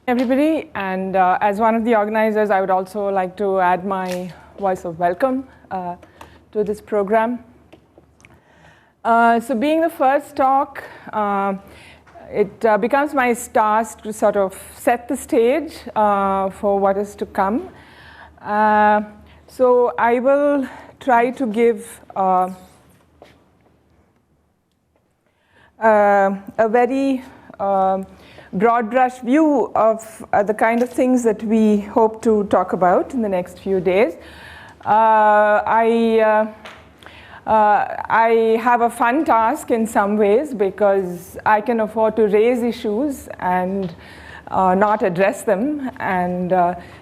Everybody, and as one of the organizers, I would also like to add my voice of welcome to this program. So being the first talk, it becomes my task to sort of set the stage for what is to come. So I will try to give a very broad brush view of the kind of things that we hope to talk about in the next few days. I have a fun task in some ways because I can afford to raise issues and not address them and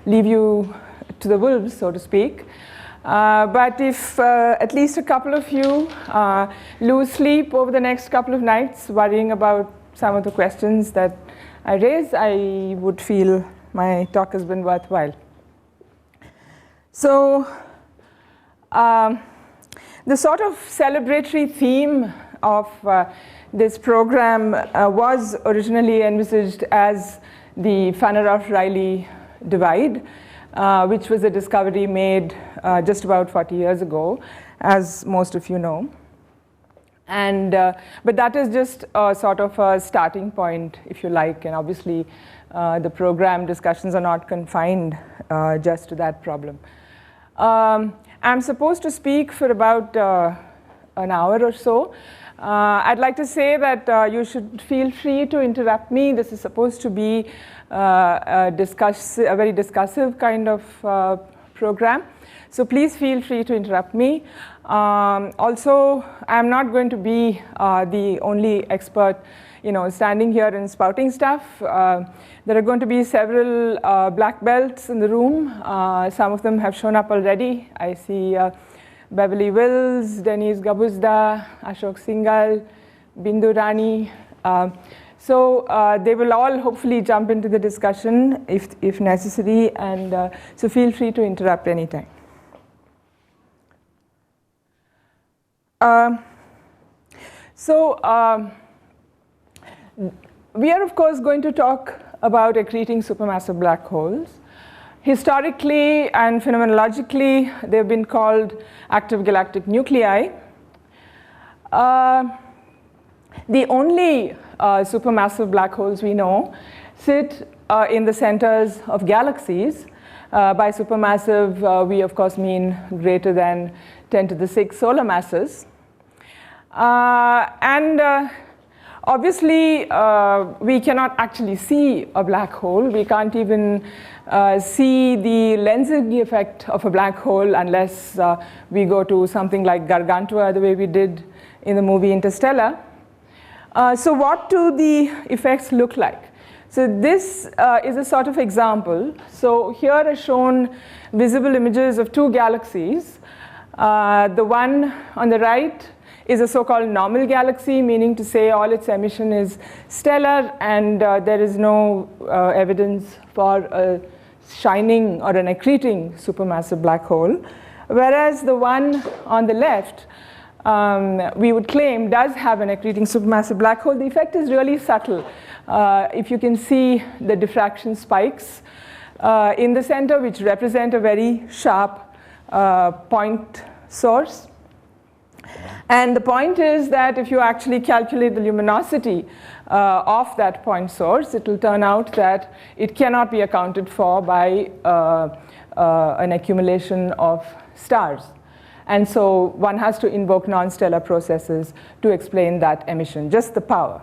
leave you to the wolves, so to speak. But if at least a couple of you lose sleep over the next couple of nights worrying about some of the questions that I raise, I would feel my talk has been worthwhile. So the sort of celebratory theme of this program was originally envisaged as the Fanaroff-Riley divide, which was a discovery made just about 40 years ago, as most of you know. And but that is just a sort of a starting point, if you like, and obviously the program discussions are not confined just to that problem. I'm supposed to speak for about an hour or so. I'd like to say that you should feel free to interrupt me. This is supposed to be a very discussive kind of program. So please feel free to interrupt me. Also, I'm not going to be the only expert, standing here and spouting stuff. There are going to be several black belts in the room. Some of them have shown up already. I see Beverly Wills, Denise Gabuzda, Ashok Singhal, Bindu Rani. So they will all hopefully jump into the discussion if necessary, and so feel free to interrupt anytime. We are, of course, going to talk about accreting supermassive black holes. Historically and phenomenologically, they've been called active galactic nuclei. The only supermassive black holes we know sit in the centers of galaxies. By supermassive, we of course mean greater than 10 to the 6 solar masses. Obviously, we cannot actually see a black hole. We can't even see the lensing effect of a black hole unless we go to something like Gargantua, the way we did in the movie Interstellar. So what do the effects look like? So this is a sort of example. So here are shown visible images of two galaxies. The one on the right is a so-called normal galaxy, meaning to say all its emission is stellar and there is no evidence for a shining or an accreting supermassive black hole. Whereas the one on the left, we would claim does have an accreting supermassive black hole. The effect is really subtle. If you can see the diffraction spikes in the center, which represent a very sharp point source. And the point is that if you actually calculate the luminosity of that point source, it will turn out that it cannot be accounted for by an accumulation of stars. And so one has to invoke non-stellar processes to explain that emission, just the power,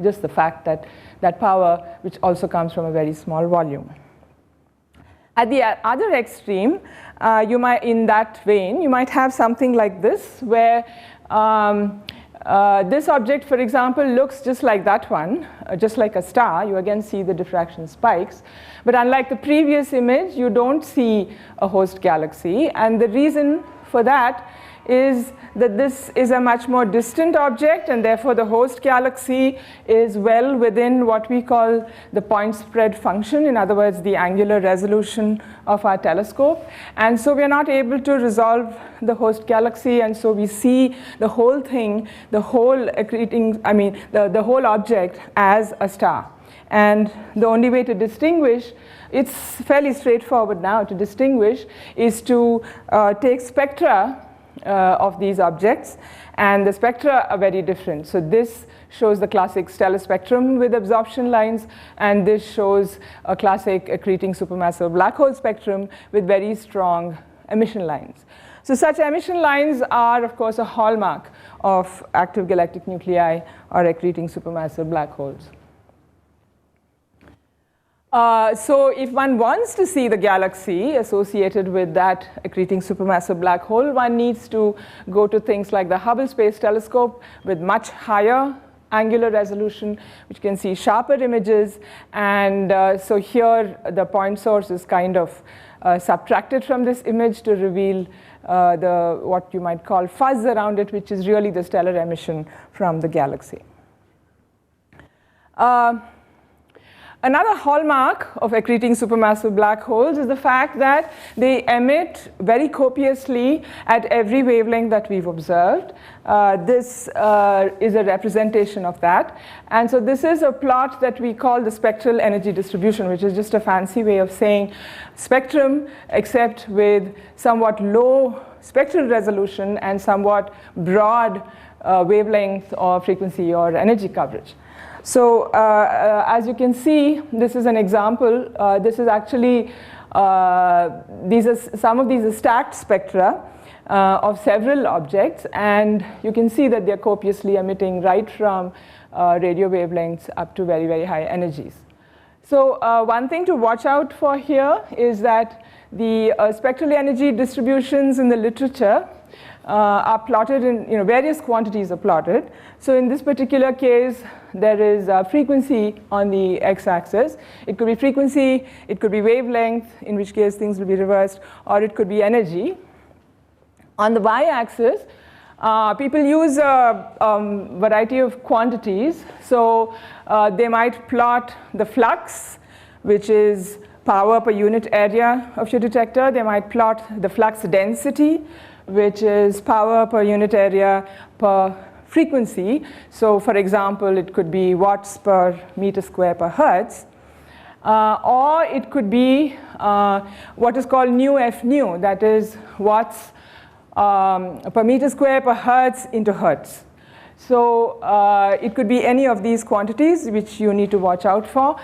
just the fact that that power, which also comes from a very small volume. At the other extreme, you might, in that vein, you might have something like this, where this object, for example, looks just like that one, just like a star. You again see the diffraction spikes. But unlike the previous image, you don't see a host galaxy. And the reason for that is that this is a much more distant object, and therefore the host galaxy is well within what we call the point spread function, in other words, the angular resolution of our telescope. And so we are not able to resolve the host galaxy, and so we see the whole thing, the whole the whole object as a star. And the only way to distinguish, it's fairly straightforward now to distinguish, is to take spectra of these objects, and the spectra are very different. So this shows the classic stellar spectrum with absorption lines, and this shows a classic accreting supermassive black hole spectrum with very strong emission lines. So such emission lines are, of course, a hallmark of active galactic nuclei or accreting supermassive black holes. So if one wants to see the galaxy associated with that accreting supermassive black hole, one needs to go to things like the Hubble Space Telescope with much higher angular resolution, which can see sharper images. And so here the point source is kind of subtracted from this image to reveal what you might call fuzz around it, which is really the stellar emission from the galaxy. Another hallmark of accreting supermassive black holes is the fact that they emit very copiously at every wavelength that we've observed. This is a representation of that. And so this is a plot that we call the spectral energy distribution, which is just a fancy way of saying spectrum, except with somewhat low spectral resolution and somewhat broad wavelength or frequency or energy coverage. So as you can see, this is an example. This is actually, some of these are stacked spectra of several objects, and you can see that they're copiously emitting right from radio wavelengths up to very, very high energies. So one thing to watch out for here is that the spectral energy distributions in the literature are plotted in, various quantities are plotted. So in this particular case, there is frequency on the x-axis. It could be frequency, it could be wavelength, in which case things will be reversed, or it could be energy. On the y-axis, people use a variety of quantities. So they might plot the flux, which is power per unit area of your detector. They might plot the flux density, which is power per unit area per frequency. So for example, it could be watts per meter square per hertz. Or it could be what is called nu f nu, that is watts per meter square per hertz into hertz. So it could be any of these quantities which you need to watch out for.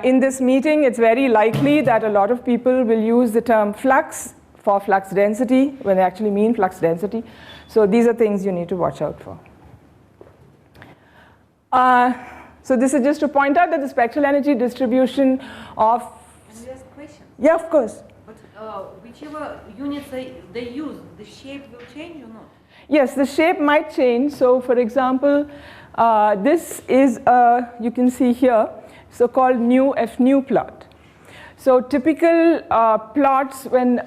In this meeting, it's very likely that a lot of people will use the term flux for flux density when they actually mean flux density. So these are things you need to watch out for. So this is just to point out that the spectral energy distribution of... Can you ask questions? Yeah, of course. But whichever units they use, the shape will change or not? Yes, the shape might change. So for example, this is, you can see here, so-called nu f nu plot. So typical plots when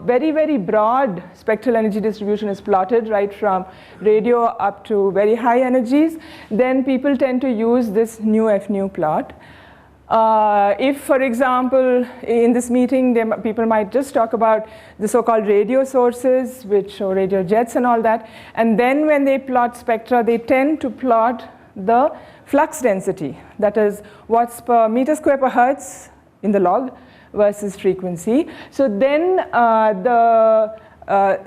very, very broad spectral energy distribution is plotted right from radio up to very high energies, then people tend to use this nu f nu plot. If, for example, in this meeting, people might just talk about the so-called radio sources, which show radio jets and all that, and then when they plot spectra, they tend to plot the flux density, that is watts per meter square per hertz in the log versus frequency. So then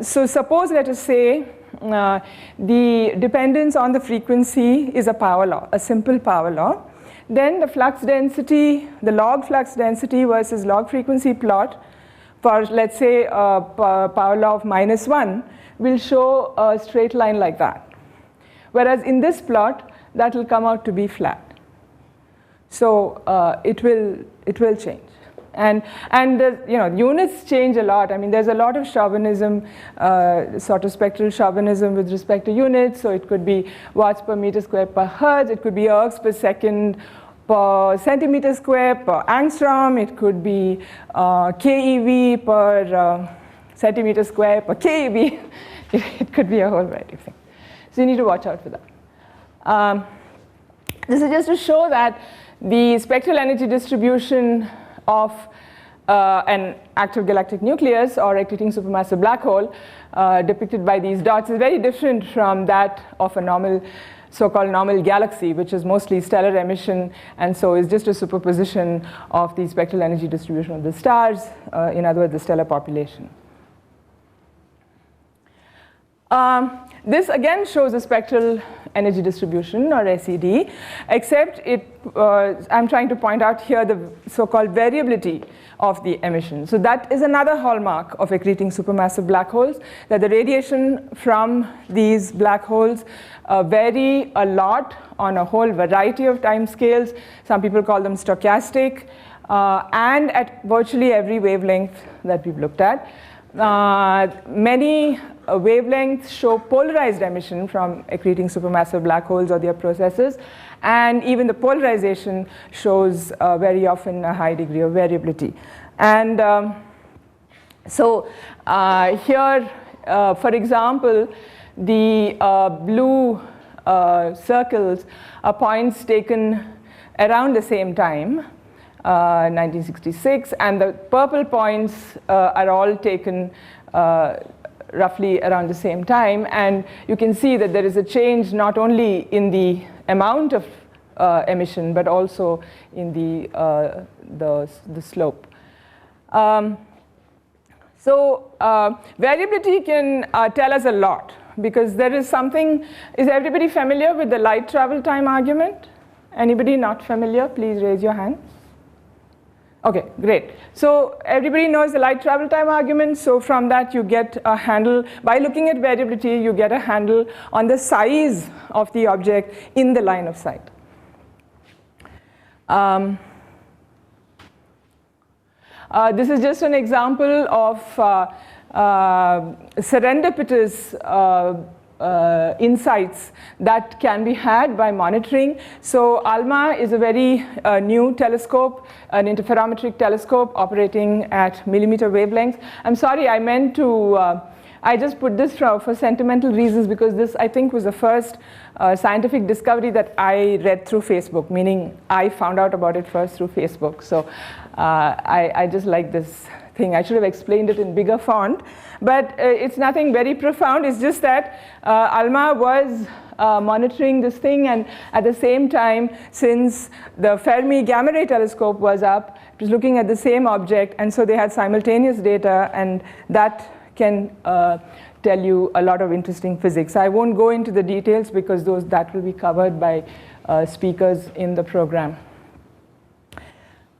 so suppose, let us say, the dependence on the frequency is a power law, a simple power law. Then the flux density, the log flux density versus log frequency plot for, let's say, power law of -1 will show a straight line like that. Whereas in this plot, that will come out to be flat. So it will change. And units change a lot. I mean, there's a lot of chauvinism, sort of spectral chauvinism with respect to units. So it could be watts per meter square per hertz. It could be ergs per second per centimeter square per angstrom. It could be keV per centimeter square per keV. It could be a whole variety of things. So you need to watch out for that. This is just to show that the spectral energy distribution of an active galactic nucleus or accreting supermassive black hole depicted by these dots is very different from that of a normal, so-called normal galaxy, which is mostly stellar emission, and so is just a superposition of the spectral energy distribution of the stars, in other words, the stellar population. This again shows a spectral energy distribution, or SED, except I'm trying to point out here the so-called variability of the emission. So that is another hallmark of accreting supermassive black holes, that the radiation from these black holes vary a lot on a whole variety of time scales. Some people call them stochastic, and at virtually every wavelength that we've looked at. Many wavelengths show polarized emission from accreting supermassive black holes or their processes, and even the polarization shows very often a high degree of variability. And so here, for example, the blue circles are points taken around the same time, 1966, and the purple points are all taken roughly around the same time, and you can see that there is a change not only in the amount of emission but also in the slope. Variability can tell us a lot, because there is something. Is everybody familiar with the light travel time argument? Anybody not familiar? Please raise your hand. Okay, great. So everybody knows the light travel time argument. So from that you get a handle. By looking at variability, you get a handle on the size of the object in the line of sight. This is just an example of serendipitous insights that can be had by monitoring. So ALMA is a very new telescope, an interferometric telescope operating at millimeter wavelengths. I'm sorry, I meant to, I just put this for sentimental reasons, because this, I think, was the first scientific discovery that I read through Facebook, meaning I found out about it first through Facebook. So I just like this thing. I should have explained it in bigger font, but it's nothing very profound. It's just that ALMA was monitoring this thing, and at the same time, since the Fermi Gamma Ray telescope was up, it was looking at the same object, and so they had simultaneous data, and that can tell you a lot of interesting physics. I won't go into the details because that will be covered by speakers in the program.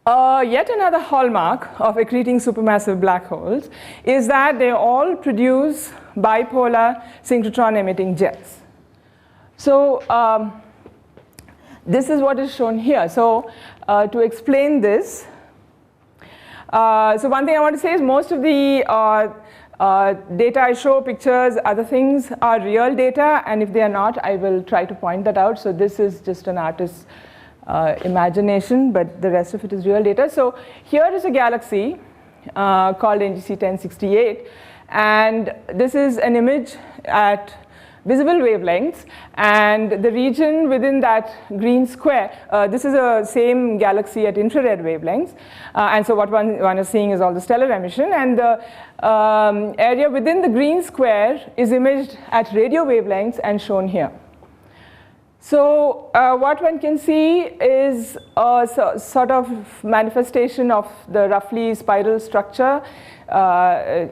Yet another hallmark of accreting supermassive black holes is that they all produce bipolar synchrotron emitting jets. So this is what is shown here. So to explain this, so one thing I want to say is most of the data I show, pictures, other things, are real data, and if they are not, I will try to point that out. So this is just an artist's imagination, but the rest of it is real data. So here is a galaxy called NGC 1068, and this is an image at visible wavelengths, and the region within that green square, this is a same galaxy at infrared wavelengths, and so what one is seeing is all the stellar emission, and the area within the green square is imaged at radio wavelengths and shown here. So what one can see is a sort of manifestation of the roughly spiral structure,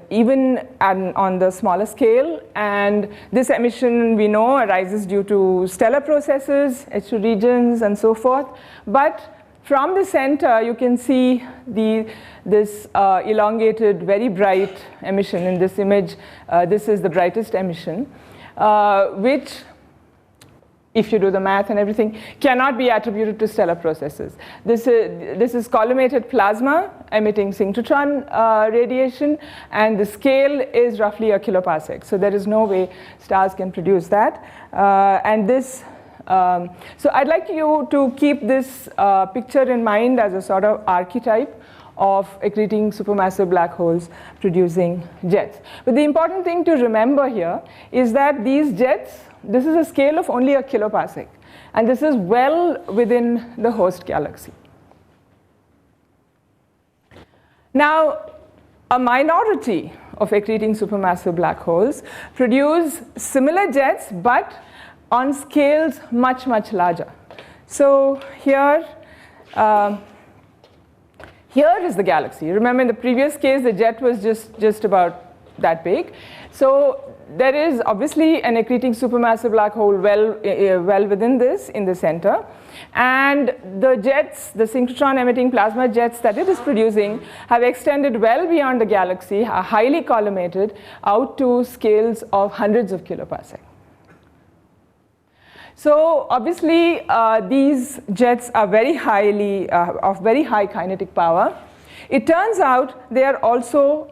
even on the smaller scale, and this emission we know arises due to stellar processes, H2 regions, and so forth. But from the center, you can see this elongated, very bright emission in this image. This is the brightest emission, which, if you do the math and everything, cannot be attributed to stellar processes. This is collimated plasma emitting synchrotron radiation, and the scale is roughly a kiloparsec. So there is no way stars can produce that. And this, so I'd like you to keep this picture in mind as a sort of archetype of accreting supermassive black holes producing jets. But the important thing to remember here is that these jets, this is a scale of only a kiloparsec, and this is well within the host galaxy. Now, a minority of accreting supermassive black holes produce similar jets, but on scales much, much larger. So here is the galaxy. Remember, in the previous case, the jet was just about that big. So there is obviously an accreting supermassive black hole well within this, in the center. And the jets, the synchrotron emitting plasma jets that it is producing, have extended well beyond the galaxy, are highly collimated out to scales of hundreds of kiloparsec. So obviously, these jets are very highly, of very high kinetic power. It turns out they are also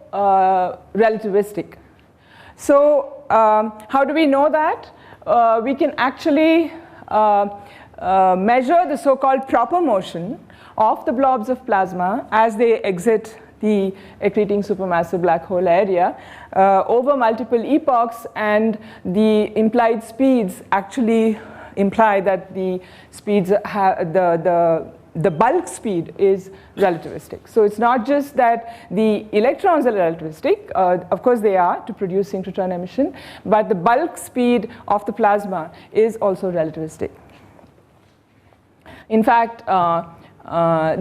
relativistic. So how do we know that? We can actually measure the so-called proper motion of the blobs of plasma as they exit the accreting supermassive black hole area over multiple epochs, and the implied speeds actually imply that the speeds the bulk speed is relativistic. So it's not just that the electrons are relativistic, of course they are to produce synchrotron emission, but the bulk speed of the plasma is also relativistic. In fact,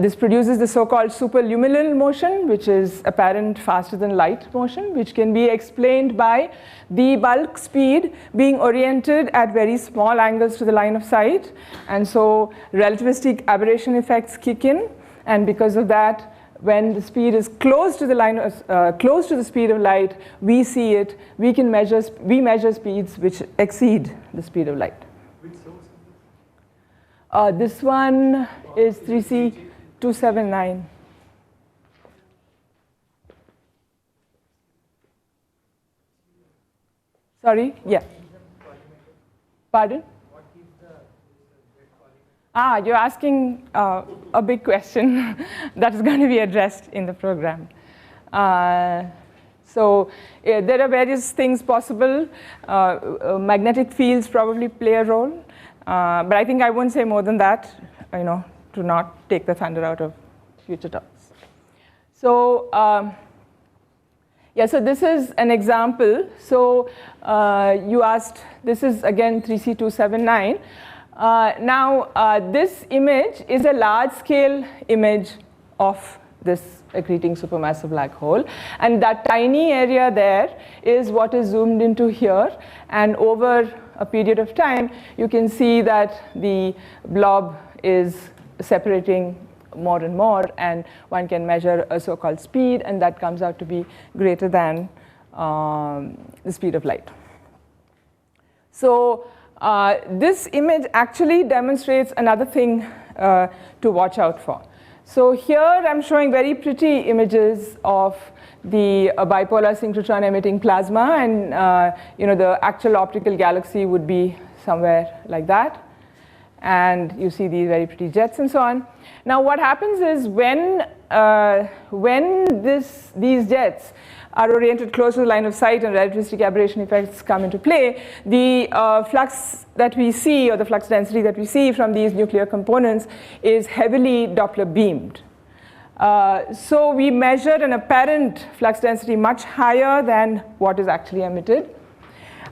this produces the so-called superluminal motion, which is apparent faster than light motion, which can be explained by the bulk speed being oriented at very small angles to the line of sight. And so relativistic aberration effects kick in, and because of that, when the speed is close to the line of, close to the speed of light, we see it. We measure speeds which exceed the speed of light. This one is 3C279. Sorry? Yeah. Pardon? You're asking a big question that is going to be addressed in the program. So there are various things possible. Magnetic fields probably play a role. But I think I won't say more than that, to not take the thunder out of future talks. So so this is an example. So you asked, this is again 3C279. This image is a large-scale image of this accreting supermassive black hole, and that tiny area there is what is zoomed into here, and over a period of time you can see that the blob is separating more and more, and one can measure a so-called speed, and that comes out to be greater than the speed of light. So this image actually demonstrates another thing to watch out for. So here I'm showing very pretty images of the bipolar synchrotron emitting plasma, and the actual optical galaxy would be somewhere like that. And you see these very pretty jets and so on. Now what happens is when these jets are oriented close to the line of sight and relativistic aberration effects come into play, the flux that we see, or the flux density that we see from these nuclear components, is heavily Doppler beamed. So we measured an apparent flux density much higher than what is actually emitted.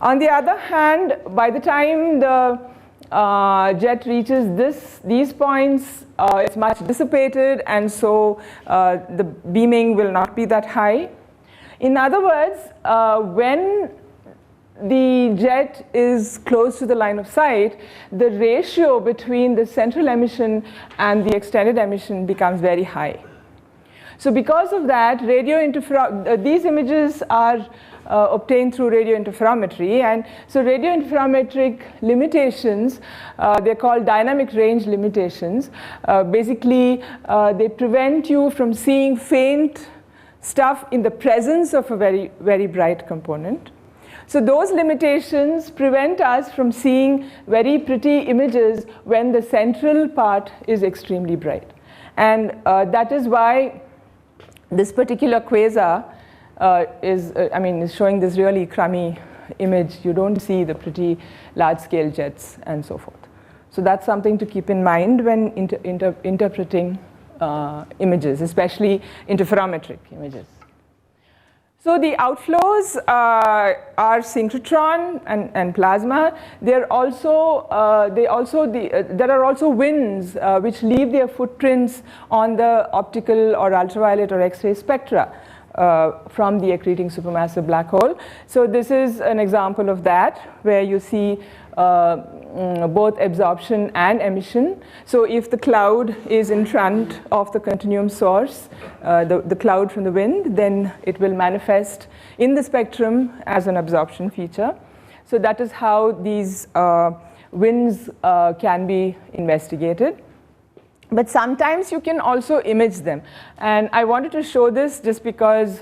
On the other hand, by the time the jet reaches these points, it's much dissipated, and so the beaming will not be that high. In other words, when the jet is close to the line of sight, the ratio between the central emission and the extended emission becomes very high. So because of that, these images are obtained through radio interferometry, and so radio interferometric limitations, they're called dynamic range limitations. Basically, they prevent you from seeing faint stuff in the presence of a very, very bright component. So those limitations prevent us from seeing very pretty images when the central part is extremely bright. And that is why this particular quasar is showing this really crummy image. You don't see the pretty large-scale jets and so forth. So that's something to keep in mind when interpreting images, especially interferometric images. So the outflows are synchrotron and plasma. There are also winds which leave their footprints on the optical or ultraviolet or X-ray spectra from the accreting supermassive black hole. So this is an example of that, where you see both absorption and emission. So if the cloud is in front of the continuum source, the cloud from the wind, then it will manifest in the spectrum as an absorption feature. So that is how these winds can be investigated. But sometimes you can also image them. And I wanted to show this just because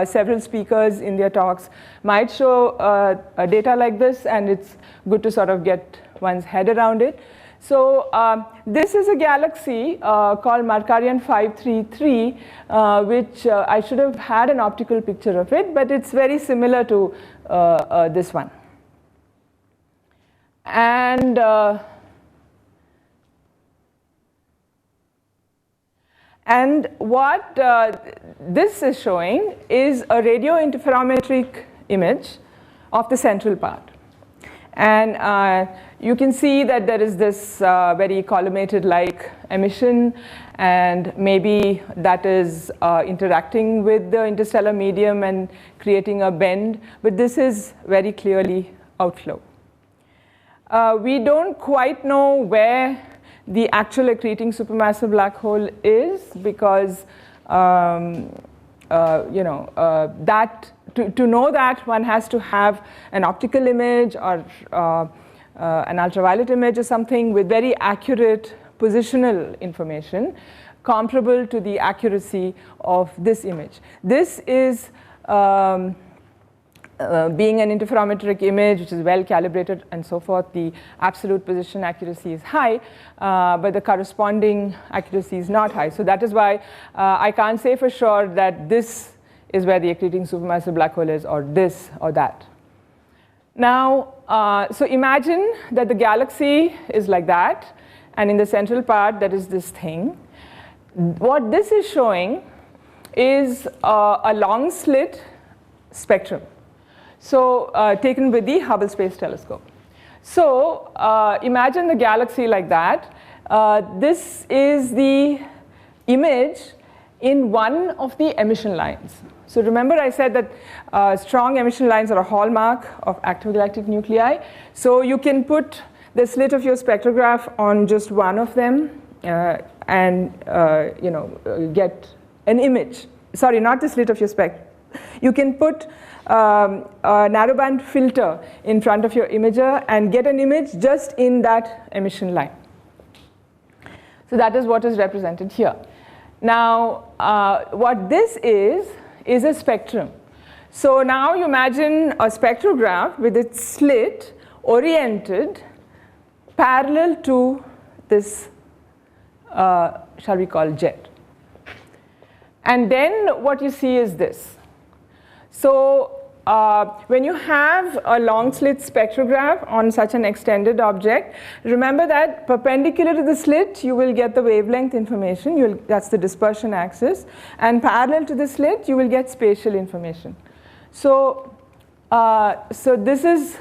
several speakers in their talks might show data like this, and it's good to sort of get one's head around it. So this is a galaxy called Markarian 533, which I should have had an optical picture of it, but it's very similar to this one. And what this is showing is a radio interferometric image of the central part. And you can see that there is this very collimated-like emission, and maybe that is interacting with the interstellar medium and creating a bend, but this is very clearly outflow. We don't quite know where the actual accreting supermassive black hole is, because to know that, one has to have an optical image or an ultraviolet image or something with very accurate positional information comparable to the accuracy of this image. This is being an interferometric image, which is well calibrated and so forth. The absolute position accuracy is high, but the corresponding accuracy is not high. So that is why I can't say for sure that this is where the accreting supermassive black hole is, or this or that. Now, so imagine that the galaxy is like that, and in the central part there is this thing. What this is showing is a long slit spectrum, so taken with the Hubble Space Telescope. So imagine the galaxy like that. This is the image in one of the emission lines. So remember I said that strong emission lines are a hallmark of active galactic nuclei. So you can put the slit of your spectrograph on just one of them and get an image. Sorry, not the slit of your spec. You can put a narrowband filter in front of your imager and get an image just in that emission line. So that is what is represented here. Now, what this is a spectrum. So now you imagine a spectrograph with its slit oriented parallel to this, shall we call, jet. And then what you see is this. So when you have a long slit spectrograph on such an extended object, remember that perpendicular to the slit you will get the wavelength information, that's the dispersion axis, and parallel to the slit you will get spatial information. So, so this is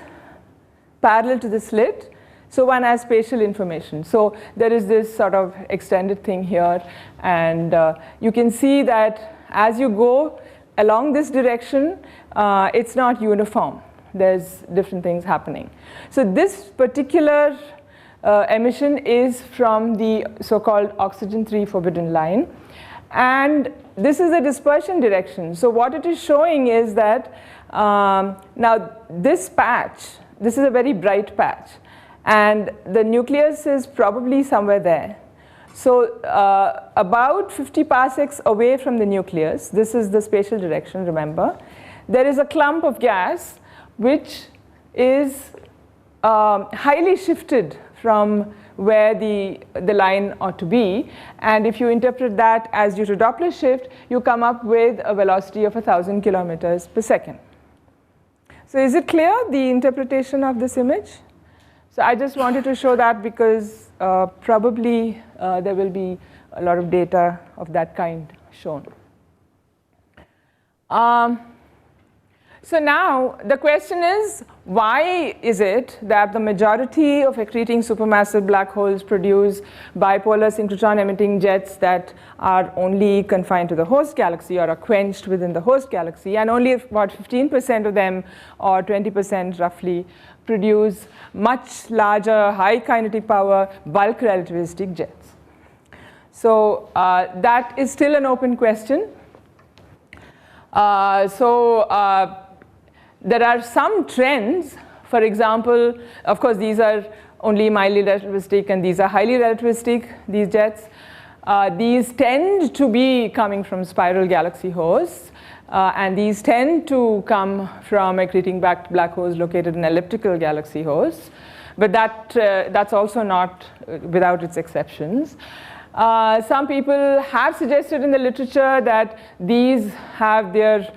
parallel to the slit, so one has spatial information. So there is this sort of extended thing here, and you can see that as you go along this direction, it's not uniform. There's different things happening. So this particular emission is from the so-called oxygen-3 forbidden line. And this is the dispersion direction. So what it is showing is that now this patch, this is a very bright patch. And the nucleus is probably somewhere there. So about 50 parsecs away from the nucleus, this is the spatial direction, remember, there is a clump of gas which is highly shifted from where the line ought to be. And if you interpret that as due to Doppler shift, you come up with a velocity of 1,000 kilometers per second. So is it clear, the interpretation of this image? So I just wanted to show that because probably there will be a lot of data of that kind shown. So now the question is, why is it that the majority of accreting supermassive black holes produce bipolar synchrotron emitting jets that are only confined to the host galaxy or are quenched within the host galaxy, and only about 15% of them, or 20% roughly, produce much larger high kinetic power bulk relativistic jets? So that is still an open question. There are some trends. For example, of course, these are only mildly relativistic, and these are highly relativistic, these jets. These tend to be coming from spiral galaxy hosts, and these tend to come from accreting black holes located in elliptical galaxy hosts. But that's also not without its exceptions. Some people have suggested in the literature that these have their,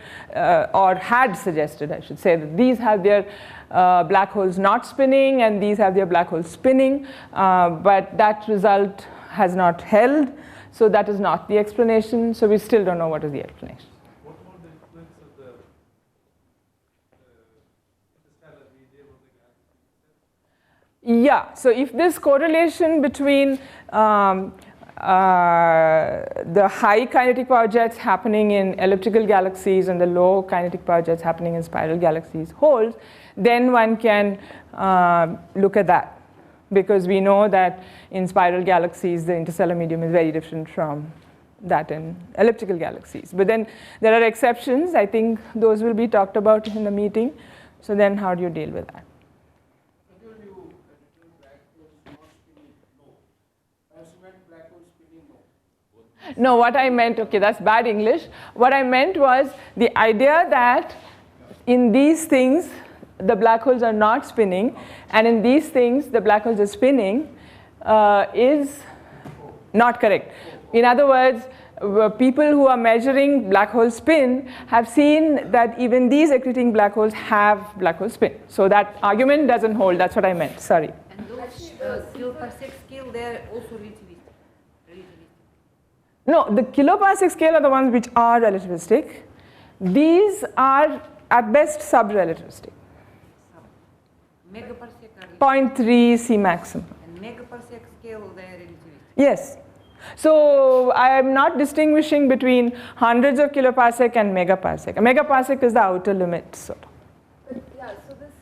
or had suggested, I should say, that these have their black holes not spinning and these have their black holes spinning, but that result has not held, so that is not the explanation, so we still don't know what is the explanation. What about the influence of the stellar media of the galaxy? Yeah, so if this correlation between the high kinetic power jets happening in elliptical galaxies and the low kinetic power jets happening in spiral galaxies holds, then one can look at that, because we know that in spiral galaxies the interstellar medium is very different from that in elliptical galaxies. But then there are exceptions. I think those will be talked about in the meeting. So then how do you deal with that? No, what I meant, okay, that's bad English. What I meant was the idea that in these things, the black holes are not spinning, and in these things, the black holes are spinning, is not correct. In other words, people who are measuring black hole spin have seen that even these accreting black holes have black hole spin. So that argument doesn't hold. That's what I meant. Sorry. And those kiloparsec scale, they're also relativistic. No, the kiloparsec scale are the ones which are relativistic. These are at best sub-relativistic. Megaparsec are 0.3 C maximum. And megaparsec scale, they're relativistic. Yes. So I am not distinguishing between hundreds of kiloparsec and megaparsec. A megaparsec is the outer limit, sort of. But yeah, so this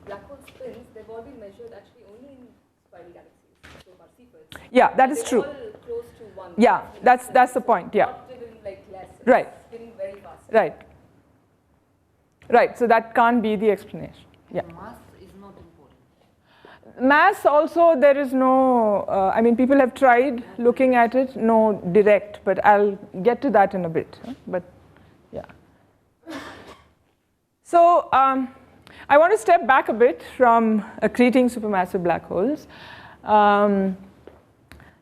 black hole spins, they've all been measured actually only in spiral galaxies, so Parsifals. Yeah, that is true. All close to 1. Yeah, that's the point. Yeah. Not even like less. It's Right. spinning very fast. Right. Right. So that can't be the explanation. Yeah. Mass is not important. Mass also, there is no, I mean, people have tried looking at it, no direct, but I'll get to that in a bit. But yeah. So I want to step back a bit from accreting supermassive black holes.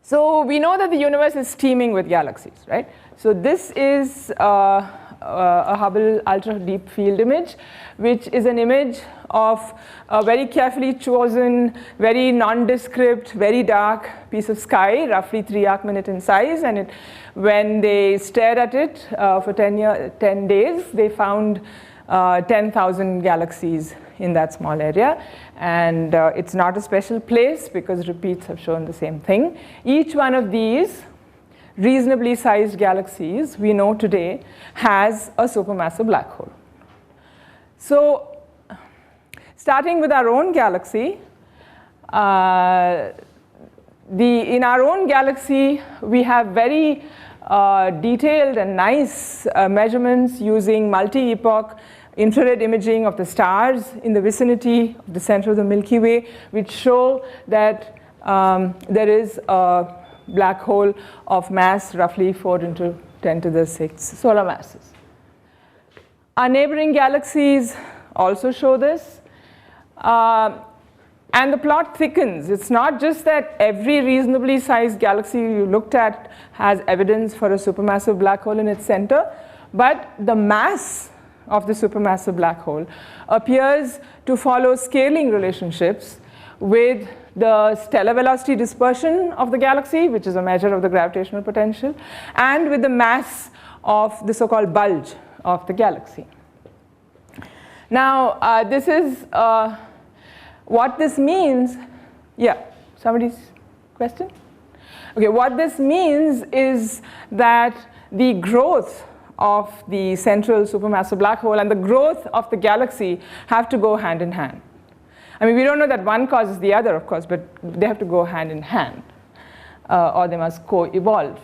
So we know that the universe is teeming with galaxies, right? So this is a Hubble ultra deep field image, which is an image of a very carefully chosen, very nondescript, very dark piece of sky, roughly 3 arc-minute in size. And when they stared at it for 10 days, they found 10,000 galaxies in that small area. And it's not a special place because repeats have shown the same thing. Each one of these reasonably sized galaxies we know today has a supermassive black hole. So starting with our own galaxy, in our own galaxy we have very detailed and nice measurements using multi-epoch infrared imaging of the stars in the vicinity of the center of the Milky Way, which show that there is a black hole of mass roughly 4 into 10 to the 6 solar masses. Our neighboring galaxies also show this. And the plot thickens. It's not just that every reasonably sized galaxy you looked at has evidence for a supermassive black hole in its center, but the mass of the supermassive black hole appears to follow scaling relationships with the stellar velocity dispersion of the galaxy, which is a measure of the gravitational potential, and with the mass of the so-called bulge of the galaxy. Now, this is what this means. Yeah, somebody's question? Okay, what this means is that the growth of the central supermassive black hole and the growth of the galaxy have to go hand in hand. I mean, we don't know that one causes the other, of course, but they have to go hand in hand, or they must co-evolve.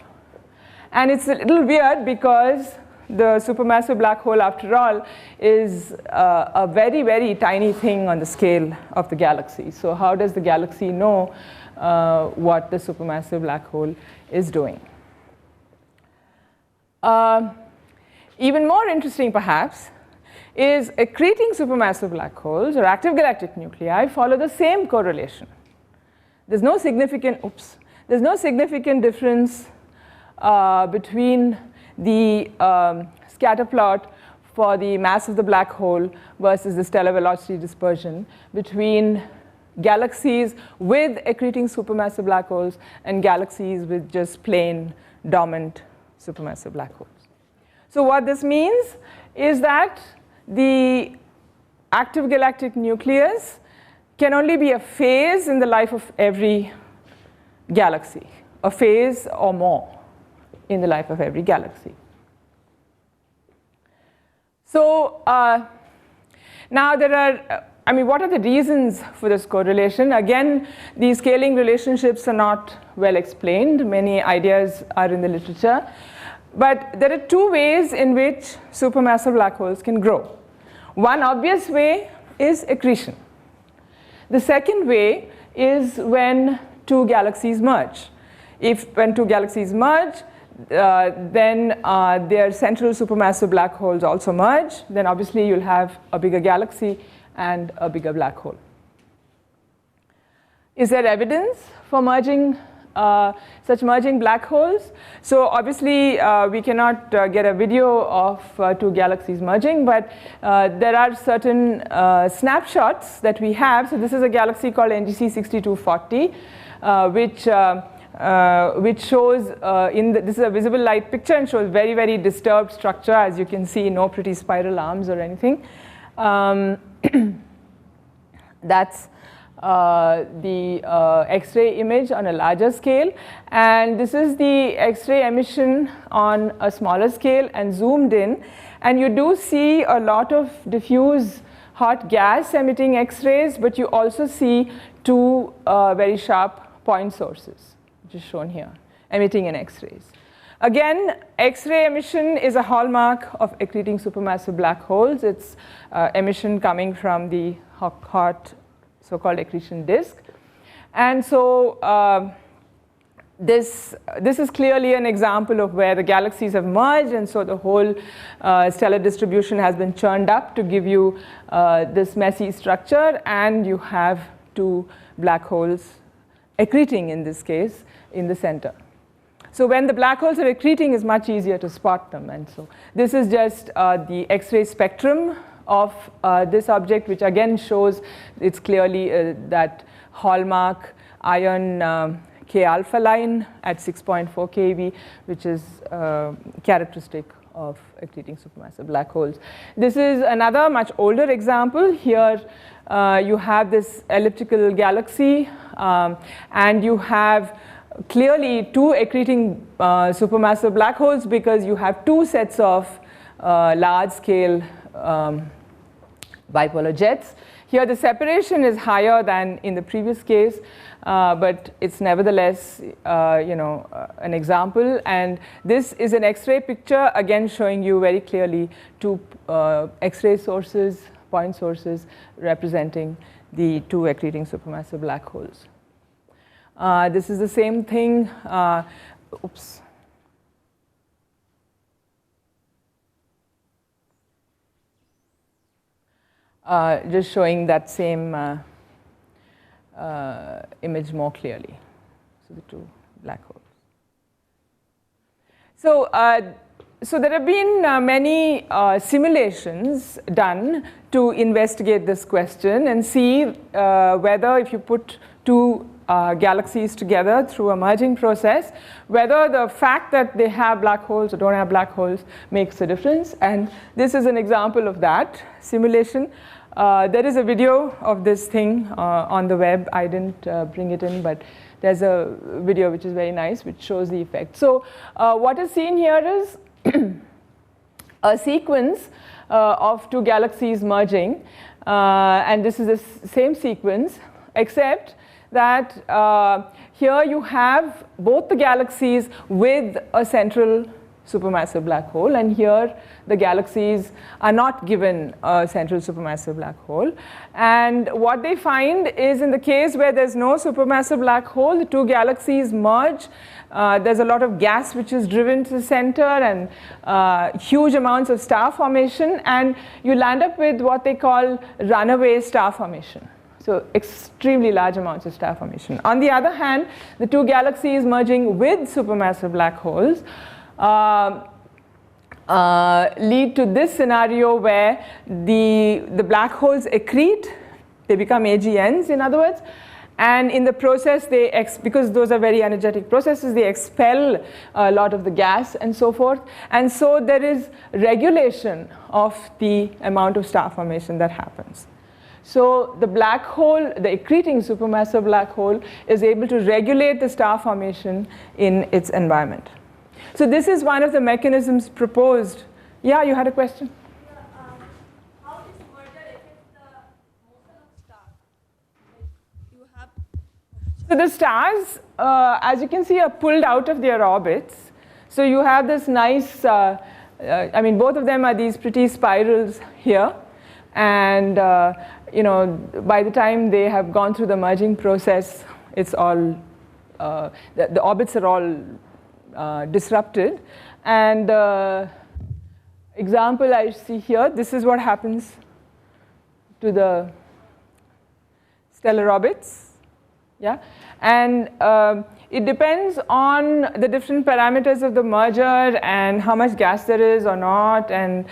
And it's a little weird because the supermassive black hole, after all, is a very, very tiny thing on the scale of the galaxy. So how does the galaxy know what the supermassive black hole is doing? Even more interesting, perhaps, is accreting supermassive black holes or active galactic nuclei follow the same correlation. There's no significant difference between the scatter plot for the mass of the black hole versus the stellar velocity dispersion between galaxies with accreting supermassive black holes and galaxies with just plain dormant supermassive black holes. So what this means is that the active galactic nucleus can only be a phase in the life of every galaxy, a phase or more in the life of every galaxy. So now there are, what are the reasons for this correlation? Again, these scaling relationships are not well explained. Many ideas are in the literature. But there are two ways in which supermassive black holes can grow. One obvious way is accretion. The second way is when two galaxies merge. When two galaxies merge, then their central supermassive black holes also merge. Then obviously you'll have a bigger galaxy and a bigger black hole. Is there evidence for merging such merging black holes? So obviously we cannot get a video of two galaxies merging, but there are certain snapshots that we have. So this is a galaxy called NGC 6240, which shows, this is a visible light picture and shows very, very disturbed structure. As you can see, no pretty spiral arms or anything. That's the X-ray image on a larger scale, and this is the X-ray emission on a smaller scale and zoomed in, and you do see a lot of diffuse hot gas emitting X-rays, but you also see two very sharp point sources, which is shown here, emitting in X-rays. Again, X-ray emission is a hallmark of accreting supermassive black holes. It's emission coming from the hot so-called accretion-disk. And so this is clearly an example of where the galaxies have merged, and so the whole stellar distribution has been churned up to give you this messy structure, and you have two black holes accreting, in this case, in the center. So when the black holes are accreting, it's much easier to spot them. And so this is just the X-ray spectrum of this object, which again shows it's clearly that hallmark iron K alpha line at 6.4 keV, which is characteristic of accreting supermassive black holes. This is another much older example. Here you have this elliptical galaxy, and you have clearly two accreting supermassive black holes because you have two sets of large-scale bipolar jets. Here the separation is higher than in the previous case, but it's nevertheless an example. And this is an X-ray picture, again showing you very clearly two X-ray sources, point sources, representing the two accreting supermassive black holes. This is the same thing. Oops. Just showing that same image more clearly. So the two black holes. So, so there have been many simulations done to investigate this question and see whether if you put two galaxies together through a merging process, whether the fact that they have black holes or don't have black holes makes a difference. And this is an example of that simulation. There is a video of this thing on the web. I didn't bring it in, but there's a video which is very nice, which shows the effect. So what is seen here is a sequence of two galaxies merging. And this is the same sequence, except that here you have both the galaxies with a central supermassive black hole, and here the galaxies are not given a central supermassive black hole. And what they find is, in the case where there's no supermassive black hole, the two galaxies merge. There's a lot of gas which is driven to the center, and huge amounts of star formation, and you land up with what they call runaway star formation. So extremely large amounts of star formation. On the other hand, the two galaxies merging with supermassive black holes lead to this scenario where the black holes accrete, they become AGNs, in other words, and in the process because those are very energetic processes, they expel a lot of the gas and so forth, and so there is regulation of the amount of star formation that happens. So the black hole, the accreting supermassive black hole, is able to regulate the star formation in its environment. So this is one of the mechanisms proposed. Yeah, you had a question? Yeah, how this merger affects the motion of stars? Like you have. So the stars, as you can see, are pulled out of their orbits. So you have this nice, I mean, both of them are these pretty spirals here. And you know, by the time they have gone through the merging process, it's all, the orbits are all disrupted. And the example I see here, this is what happens to the stellar orbits. Yeah, and it depends on the different parameters of the merger and how much gas there is or not, and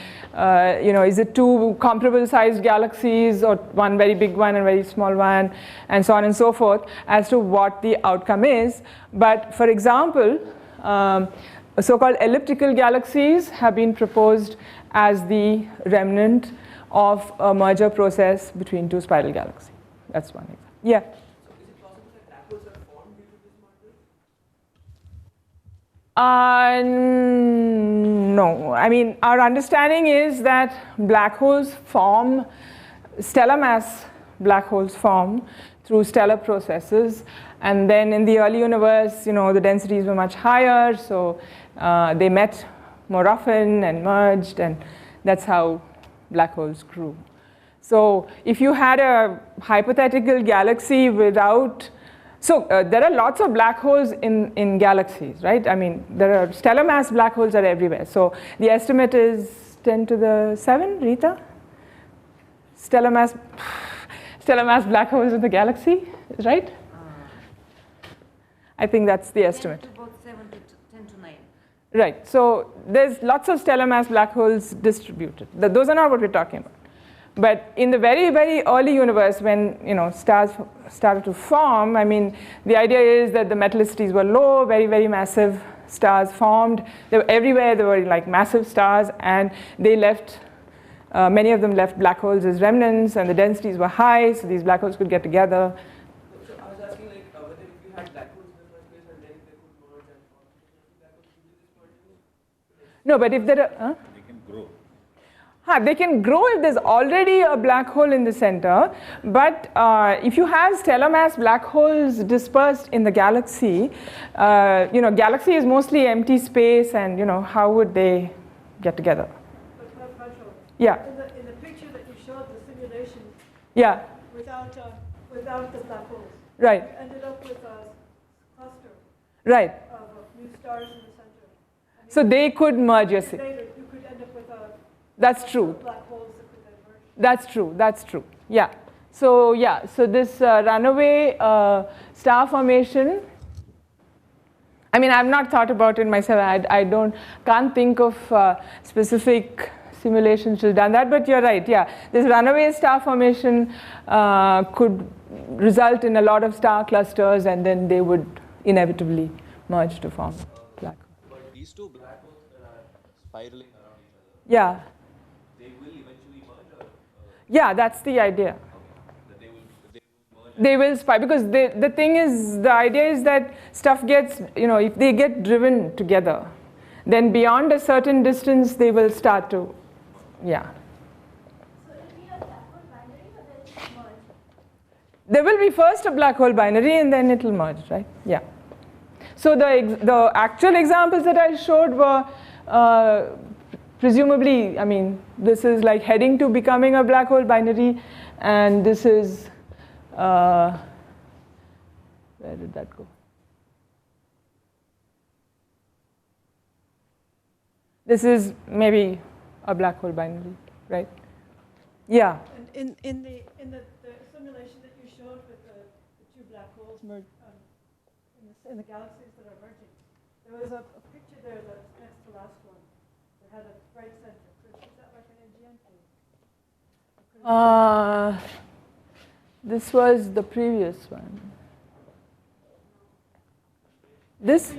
you know, is it two comparable sized galaxies or one very big one and very small one, and so on and so forth, as to what the outcome is. But for example, so-called elliptical galaxies have been proposed as the remnant of a merger process between two spiral galaxies. That's one example. Yeah. No, I mean, our understanding is that black holes form, stellar mass black holes form through stellar processes, and then in the early universe, you know, the densities were much higher, so they met more often and merged, and that's how black holes grew. So if you had a hypothetical galaxy without, so there are lots of black holes in galaxies, right? I mean, there are stellar mass black holes are everywhere. So the estimate is 10 to the 7, Rita? Stellar mass black holes in the galaxy, right? I think that's the estimate. About 7 to 10 to 9. Right. So there's lots of stellar mass black holes distributed. Those are not what we're talking about. But in the very, very early universe, when, you know, stars started to form, I mean, the idea is that the metallicities were low, very, very massive stars formed. They were everywhere. They were like massive stars, and they left, many of them left black holes as remnants, and the densities were high, so these black holes could get together. So I was asking, like, whether if you had black holes in the first place and then they could merge and form, black holes could do this merging? No, but if there are, They can grow. They can grow if there's already a black hole in the center, but if you have stellar mass black holes dispersed in the galaxy, you know, galaxy is mostly empty space, and, you know, how would they get together? But Prajval, Yeah. in the picture that you showed, the simulation, Yeah. without the black holes, Right. you ended up with a cluster Right. of new stars in the center. And So they could merge, you see. later, you could end up with That's true. black holes that could then merge. That's true. That's true. Yeah. So yeah, so this runaway star formation, I mean, I've not thought about it myself. I can't think of specific simulations which have done that, but you're right, yeah. This runaway star formation could result in a lot of star clusters, and then they would inevitably merge to form black hole. But these two black holes that are spiraling around each other, Yeah. they will eventually merge, or Yeah, that's the idea. that they will merge? They will spiral, because the thing is, the idea is that stuff gets, if they get driven together, then beyond a certain distance, they will start to, yeah. So it'll be a black hole binary or they'll merge? There will be first a black hole binary, and then it will merge, right? Yeah. So the actual examples that I showed were presumably, I mean, this is like heading to becoming a black hole binary, and this is, where did that go? This is maybe a black hole binary, right? Yeah. And in the simulation that you showed with the two black holes in the galaxies that are merging, there was a picture there that's next to the last one that had a bright center. Is that like an AGN thing? This was the previous one. This?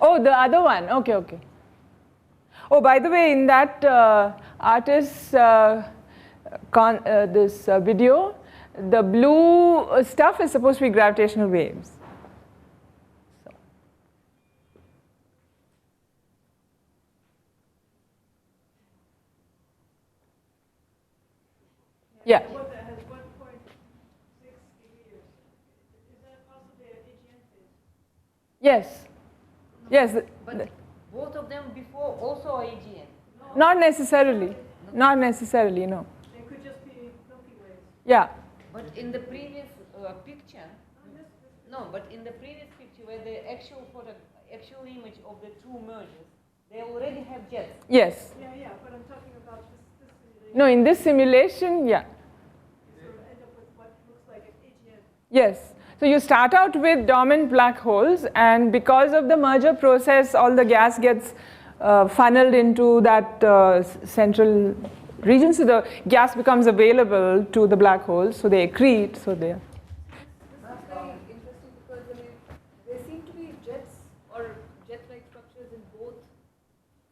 Oh, the other one. Okay, okay. Oh, by the way, in that artist's this video, the blue stuff is supposed to be gravitational waves. So. Yeah. What that has 1.6 gigayears. Is that possibly an AGN phase? Yes. Yes. But both of them before also AGN. Not necessarily. Not necessarily, no. They could just be Milky Ways. Yeah. But in the previous picture, no, but in the previous picture where the actual image of the two merges, they already have jets. Yes. Yeah, but I'm talking about this simulation. No, in this simulation, yeah. You sort of end up with what looks like an AGN. Yes. So you start out with dormant black holes, and because of the merger process, all the gas gets funneled into that central region. So the gas becomes available to the black holes, so they accrete. So they. That's very interesting because there seem to be jets or jet-like structures in both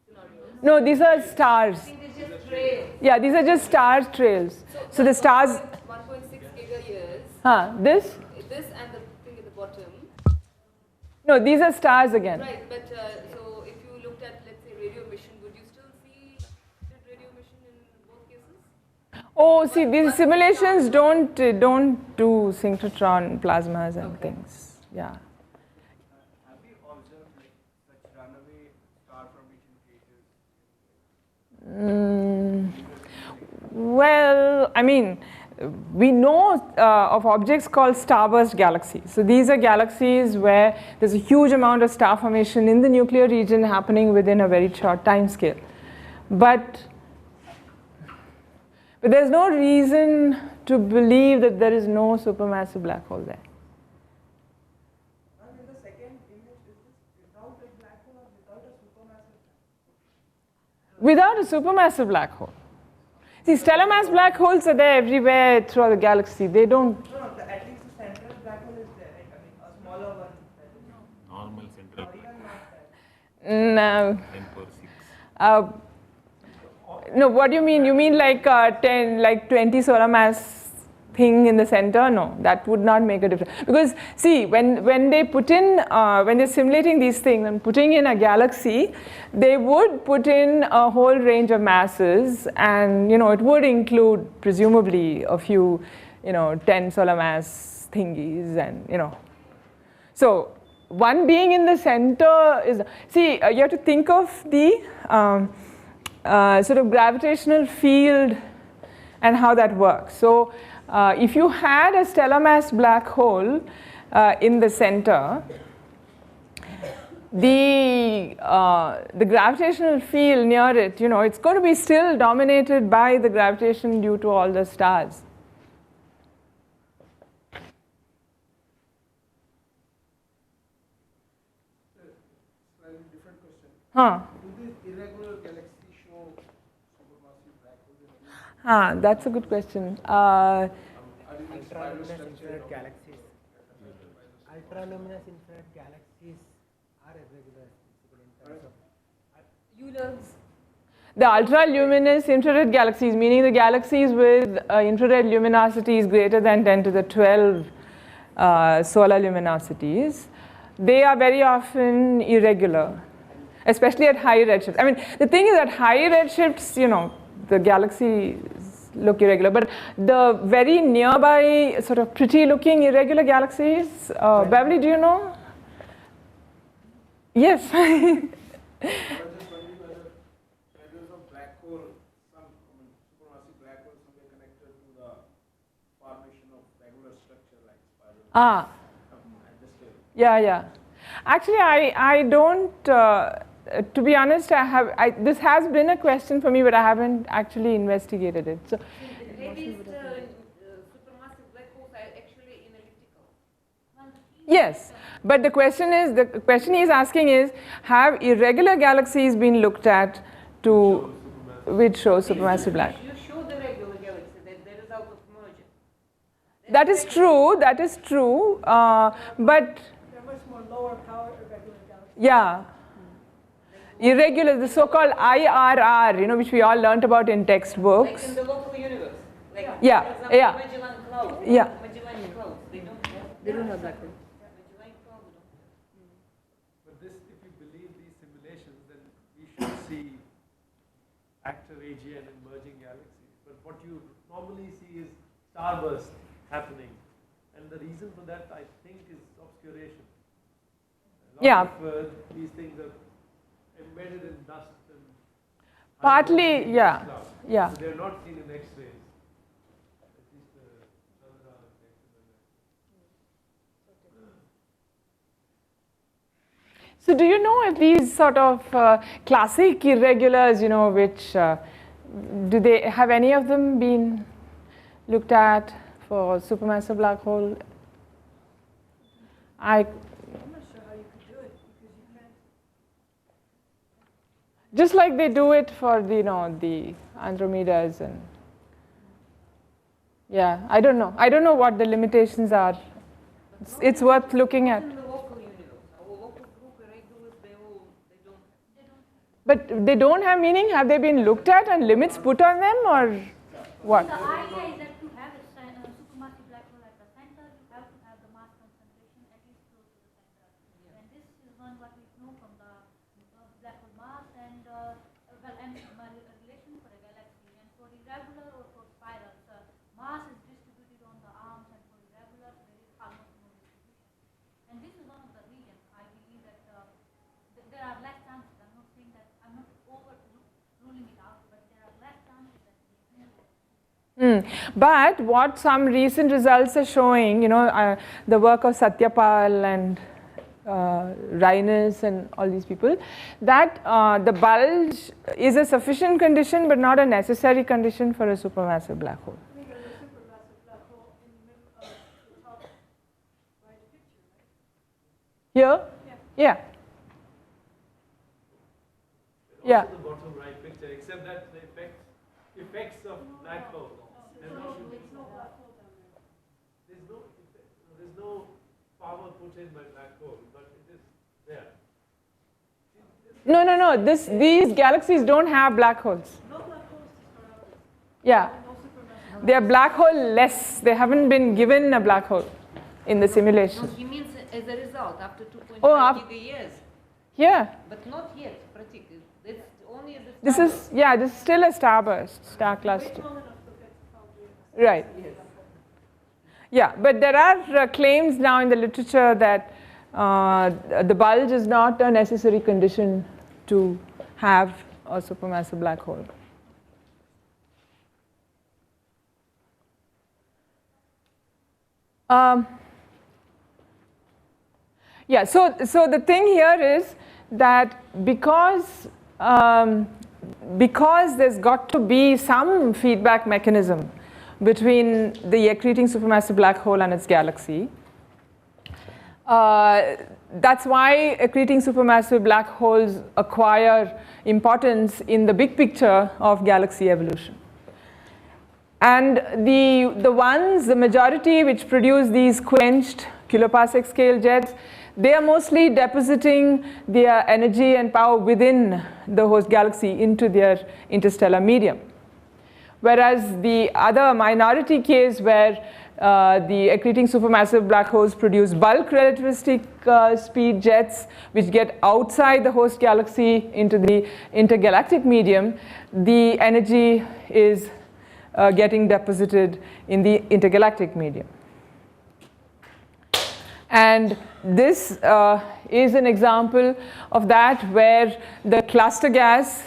scenarios. No, these are stars. I think they just trail. Yeah, these are just star trails. So the stars. 1.6 gigayears. This? This and the thing at the bottom. No, these are stars again. Right, but so if you looked at, let's say, radio emission, would you still see radio emission in both cases? Oh, see, these simulations don't do synchrotron plasmas and things. Yeah. Have you observed like such runaway star formation cases? Well, I mean, we know of objects called starburst galaxies. So these are galaxies where there's a huge amount of star formation in the nuclear region happening within a very short time scale. But there's no reason to believe that there is no supermassive black hole there. And in the second image, is this without a black hole or without a supermassive? Without a supermassive black hole. See, stellar mass black holes are there everywhere throughout the galaxy. They don't. No, at least the central black hole is there, right? I mean, a smaller one. Normal central Or even not that. No. 10 per 6. No, what do you mean? You mean like 20 solar mass thing in the center? No, that would not make a difference. Because see, when they put in, when they're simulating these things and putting in a galaxy, they would put in a whole range of masses, and it would include presumably a few, 10 solar mass thingies, and So one being in the center is, see, you have to think of the sort of gravitational field and how that works. So if you had a stellar mass black hole in the center, the gravitational field near it, it's going to be still dominated by the gravitation due to all the stars. Huh. Do these irregular galaxies show supermassive black holes? That's a good question. Ultraluminous infrared galaxies. Ultraluminous infrared galaxies are irregular in terms of Euler's. The ultra-luminous infrared galaxies, meaning the galaxies with infrared luminosities greater than 10 to the 12 solar luminosities, they are very often irregular, especially at high redshifts. I mean, the thing is, at high redshifts, you know, the galaxies look irregular, but the very nearby, sort of pretty-looking irregular galaxies, Beverly, do you know? Yes. Yeah. Actually, I don't, to be honest, this has been a question for me, but I haven't actually investigated it. So, Maybe supermassive black holes are actually inelliptical. yes, but the question he is asking is, have irregular galaxies been looked at to which show supermassive black? You show the regular galaxy, the result of merger. That is true, but They're much more lower power irregular galaxies. yeah. Irregular, the so-called IRR, you know, which we all learnt about in textbooks. Like in the local universe. Like, Yeah, for example, yeah. Magellan clouds. Yeah. Magellan clouds, they don't have black holes. Magellan clouds don't. But this, if you believe these simulations, then we should see active AGN and merging galaxies. But what you normally see is starburst happening. And the reason for that, I think, is obscuration. Yeah. These things are embedded in dust and Partly, yeah. clouds. Yeah. So they're not seen in X-rays. At least Chandra and So do you know if these sort of classic irregulars, you know, which, do they, have any of them been looked at for supermassive black hole? I'm not sure how you could do it because you can't. Just like they do it for the, you know, the Andromedas and, yeah, I don't know. I don't know what the limitations are. It's worth looking at. In the local universe, our local group irregulars, they don't. But they don't have meaning? Have they been looked at and limits put on them, or what? The idea is that to have a supermassive black hole at the center, you have to have the mass concentration at least close to the center. And this is one what we know from the black hole mass and relation for a galaxy. And for irregular or for spirals, mass is distributed on the arms, and for irregular there is almost no distribution. And this is one of the reasons I believe that there are less chances. I'm not saying that, I'm not ruling it out, but there are less chances that we do. But what some recent results are showing, you know, the work of Satyapal and Reines and all these people, that the bulge is a sufficient condition but not a necessary condition for a supermassive black hole. I think there's a supermassive black hole in the middle of the top right picture, right? Here? Yeah. Yeah. Also the bottom right picture, except that the effects of black holes. There's no black hole down there. There's no power put in by black hole, but it is there. No. These galaxies don't have black holes. No black holes to start out with. Yeah. No supermassive. They are black hole less. They haven't been given a black hole in the simulation. No, he means as a result after 2.5 gigayears. Yeah. But not yet, particularly. It's only the This is still a starburst, star cluster. Wait long enough to get probably. Right. Yeah, but there are claims now in the literature that the bulge is not a necessary condition to have a supermassive black hole. Yeah, so the thing here is that because there's got to be some feedback mechanism between the accreting supermassive black hole and its galaxy, That's why accreting supermassive black holes acquire importance in the big picture of galaxy evolution. And the majority which produce these quenched kiloparsec scale jets, they are mostly depositing their energy and power within the host galaxy into their interstellar medium. Whereas the other minority case where the accreting supermassive black holes produce bulk relativistic speed jets which get outside the host galaxy into the intergalactic medium, the energy is getting deposited in the intergalactic medium. And this is an example of that, where the cluster gas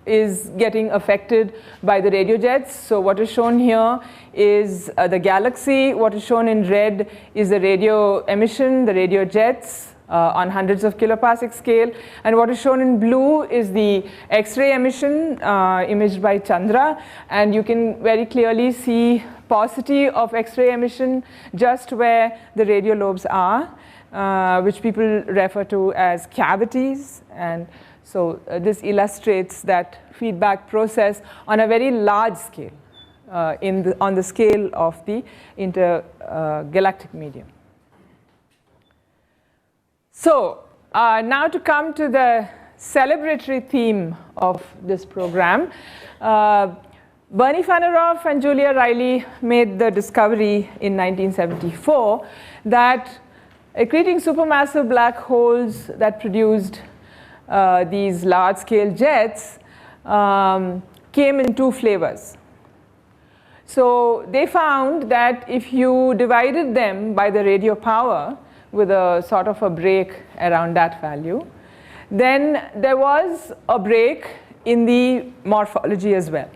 is getting affected by the radio jets. So what is shown here is the galaxy. What is shown in red is the radio emission, the radio jets on hundreds of kiloparsec scale. And what is shown in blue is the X-ray emission imaged by Chandra. And you can very clearly see paucity of X-ray emission just where the radio lobes are, which people refer to as cavities. And so this illustrates that feedback process on a very large scale, on the scale of the intergalactic medium. So now to come to the celebratory theme of this program. Bernie Fanaroff and Julia Riley made the discovery in 1974 that accreting supermassive black holes that produced these large-scale jets came in two flavors. So they found that if you divided them by the radio power with a sort of a break around that value, then there was a break in the morphology as well.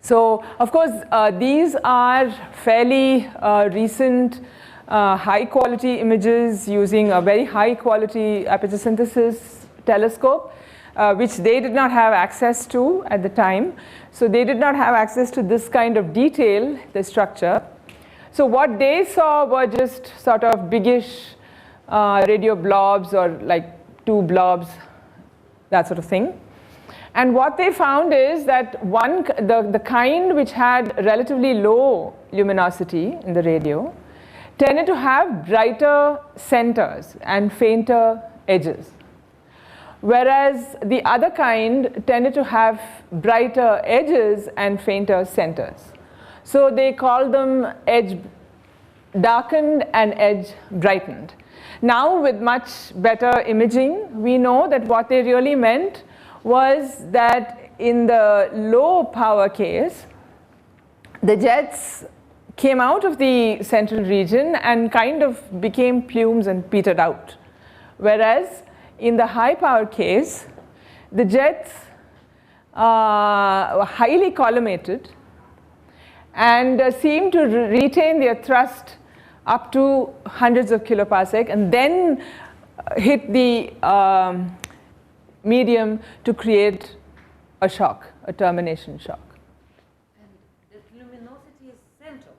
So of course, these are fairly recent high-quality images using a very high-quality aperture synthesis telescope, which they did not have access to at the time. So they did not have access to this kind of detail, the structure. So what they saw were just sort of biggish radio blobs, or like two blobs, that sort of thing. And what they found is that the kind which had relatively low luminosity in the radio tended to have brighter centers and fainter edges, whereas the other kind tended to have brighter edges and fainter centers. So they call them edge darkened and edge brightened. Now with much better imaging, we know that what they really meant was that in the low power case, the jets came out of the central region and kind of became plumes and petered out. Whereas in the high power case, the jets were highly collimated and seemed to retain their thrust up to hundreds of kiloparsec and then hit the medium to create a shock, a termination shock. And the luminosity is central?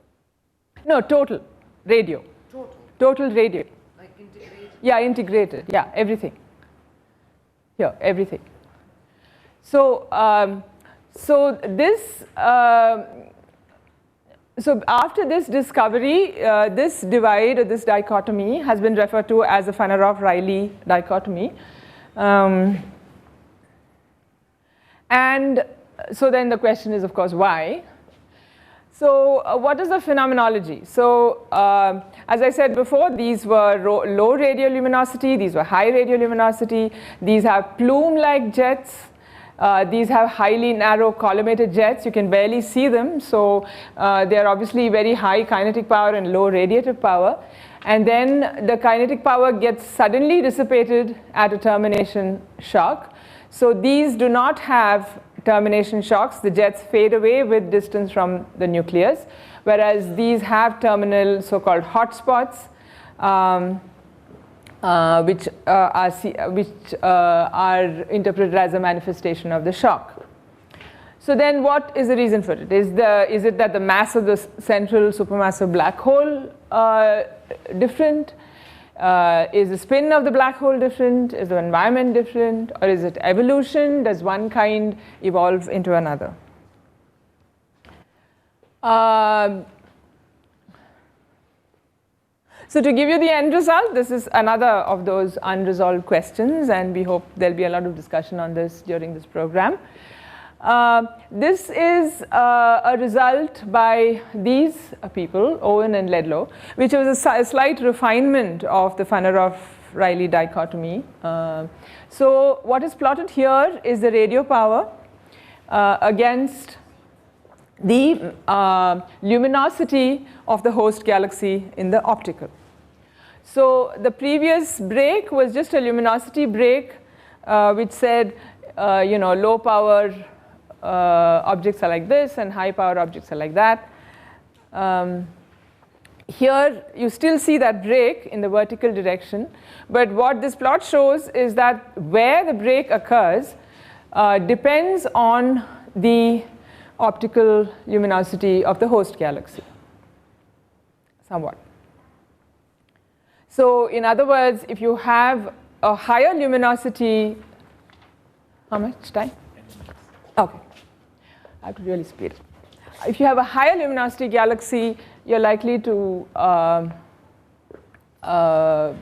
No, total radio. Total? Total radio. Like integrated? Yeah, integrated. Yeah, everything. Yeah, everything. So, so after this discovery, this divide, or this dichotomy, has been referred to as the Fanaroff-Riley dichotomy. And so then the question is, of course, why? So what is the phenomenology? So as I said before, these were low radio luminosity, these were high radio luminosity, these have plume-like jets, these have highly narrow collimated jets, you can barely see them, so they are obviously very high kinetic power and low radiative power. And then the kinetic power gets suddenly dissipated at a termination shock. So these do not have termination shocks. The jets fade away with distance from the nucleus, whereas these have terminal so-called hotspots, which are interpreted as a manifestation of the shock. So then what is the reason for it? Is it that the mass of the central supermassive black hole different? Is the spin of the black hole different? Is the environment different? Or is it evolution? Does one kind evolve into another? So to give you the end result, this is another of those unresolved questions, and we hope there'll be a lot of discussion on this during this program. This is a result by these people, Owen and Ledlow, which was a slight refinement of the Fanaroff-Riley dichotomy. So what is plotted here is the radio power against the luminosity of the host galaxy in the optical. So the previous break was just a luminosity break which said, low power objects are like this and high power objects are like that. Here you still see that break in the vertical direction, but what this plot shows is that where the break occurs depends on the optical luminosity of the host galaxy, somewhat. So in other words, if you have a higher luminosity, how much time? Okay, I have to really speed it. If you have a higher luminosity galaxy, you're likely to, the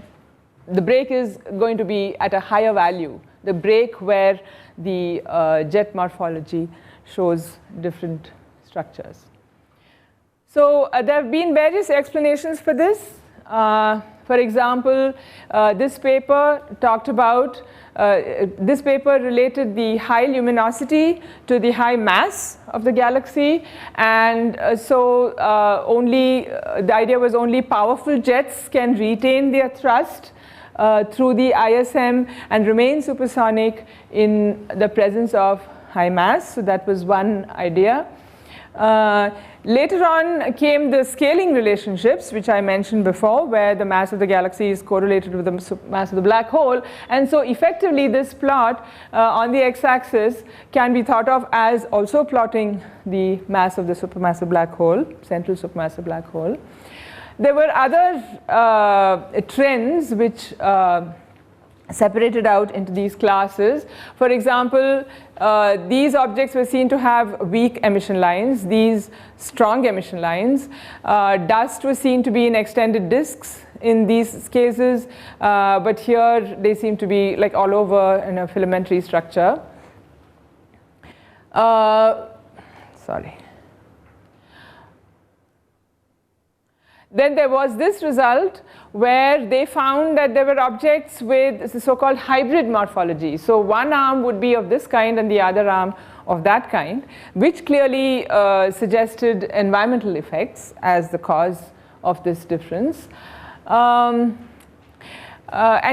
break is going to be at a higher value, the break where the jet morphology shows different structures. So there have been various explanations for this. For example, this paper talked about, this paper related the high luminosity to the high mass of the galaxy, and so the idea was only powerful jets can retain their thrust through the ISM and remain supersonic in the presence of high mass. So that was one idea. Later on came the scaling relationships, which I mentioned before, where the mass of the galaxy is correlated with the mass of the black hole. And so effectively this plot on the x-axis can be thought of as also plotting the mass of the supermassive black hole, central supermassive black hole. There were other trends which separated out into these classes. For example, these objects were seen to have weak emission lines, these strong emission lines. Dust was seen to be in extended disks in these cases, but here they seem to be like all over in a filamentary structure. Sorry. Then there was this result where they found that there were objects with the so-called hybrid morphology. So one arm would be of this kind and the other arm of that kind, which clearly suggested environmental effects as the cause of this difference. And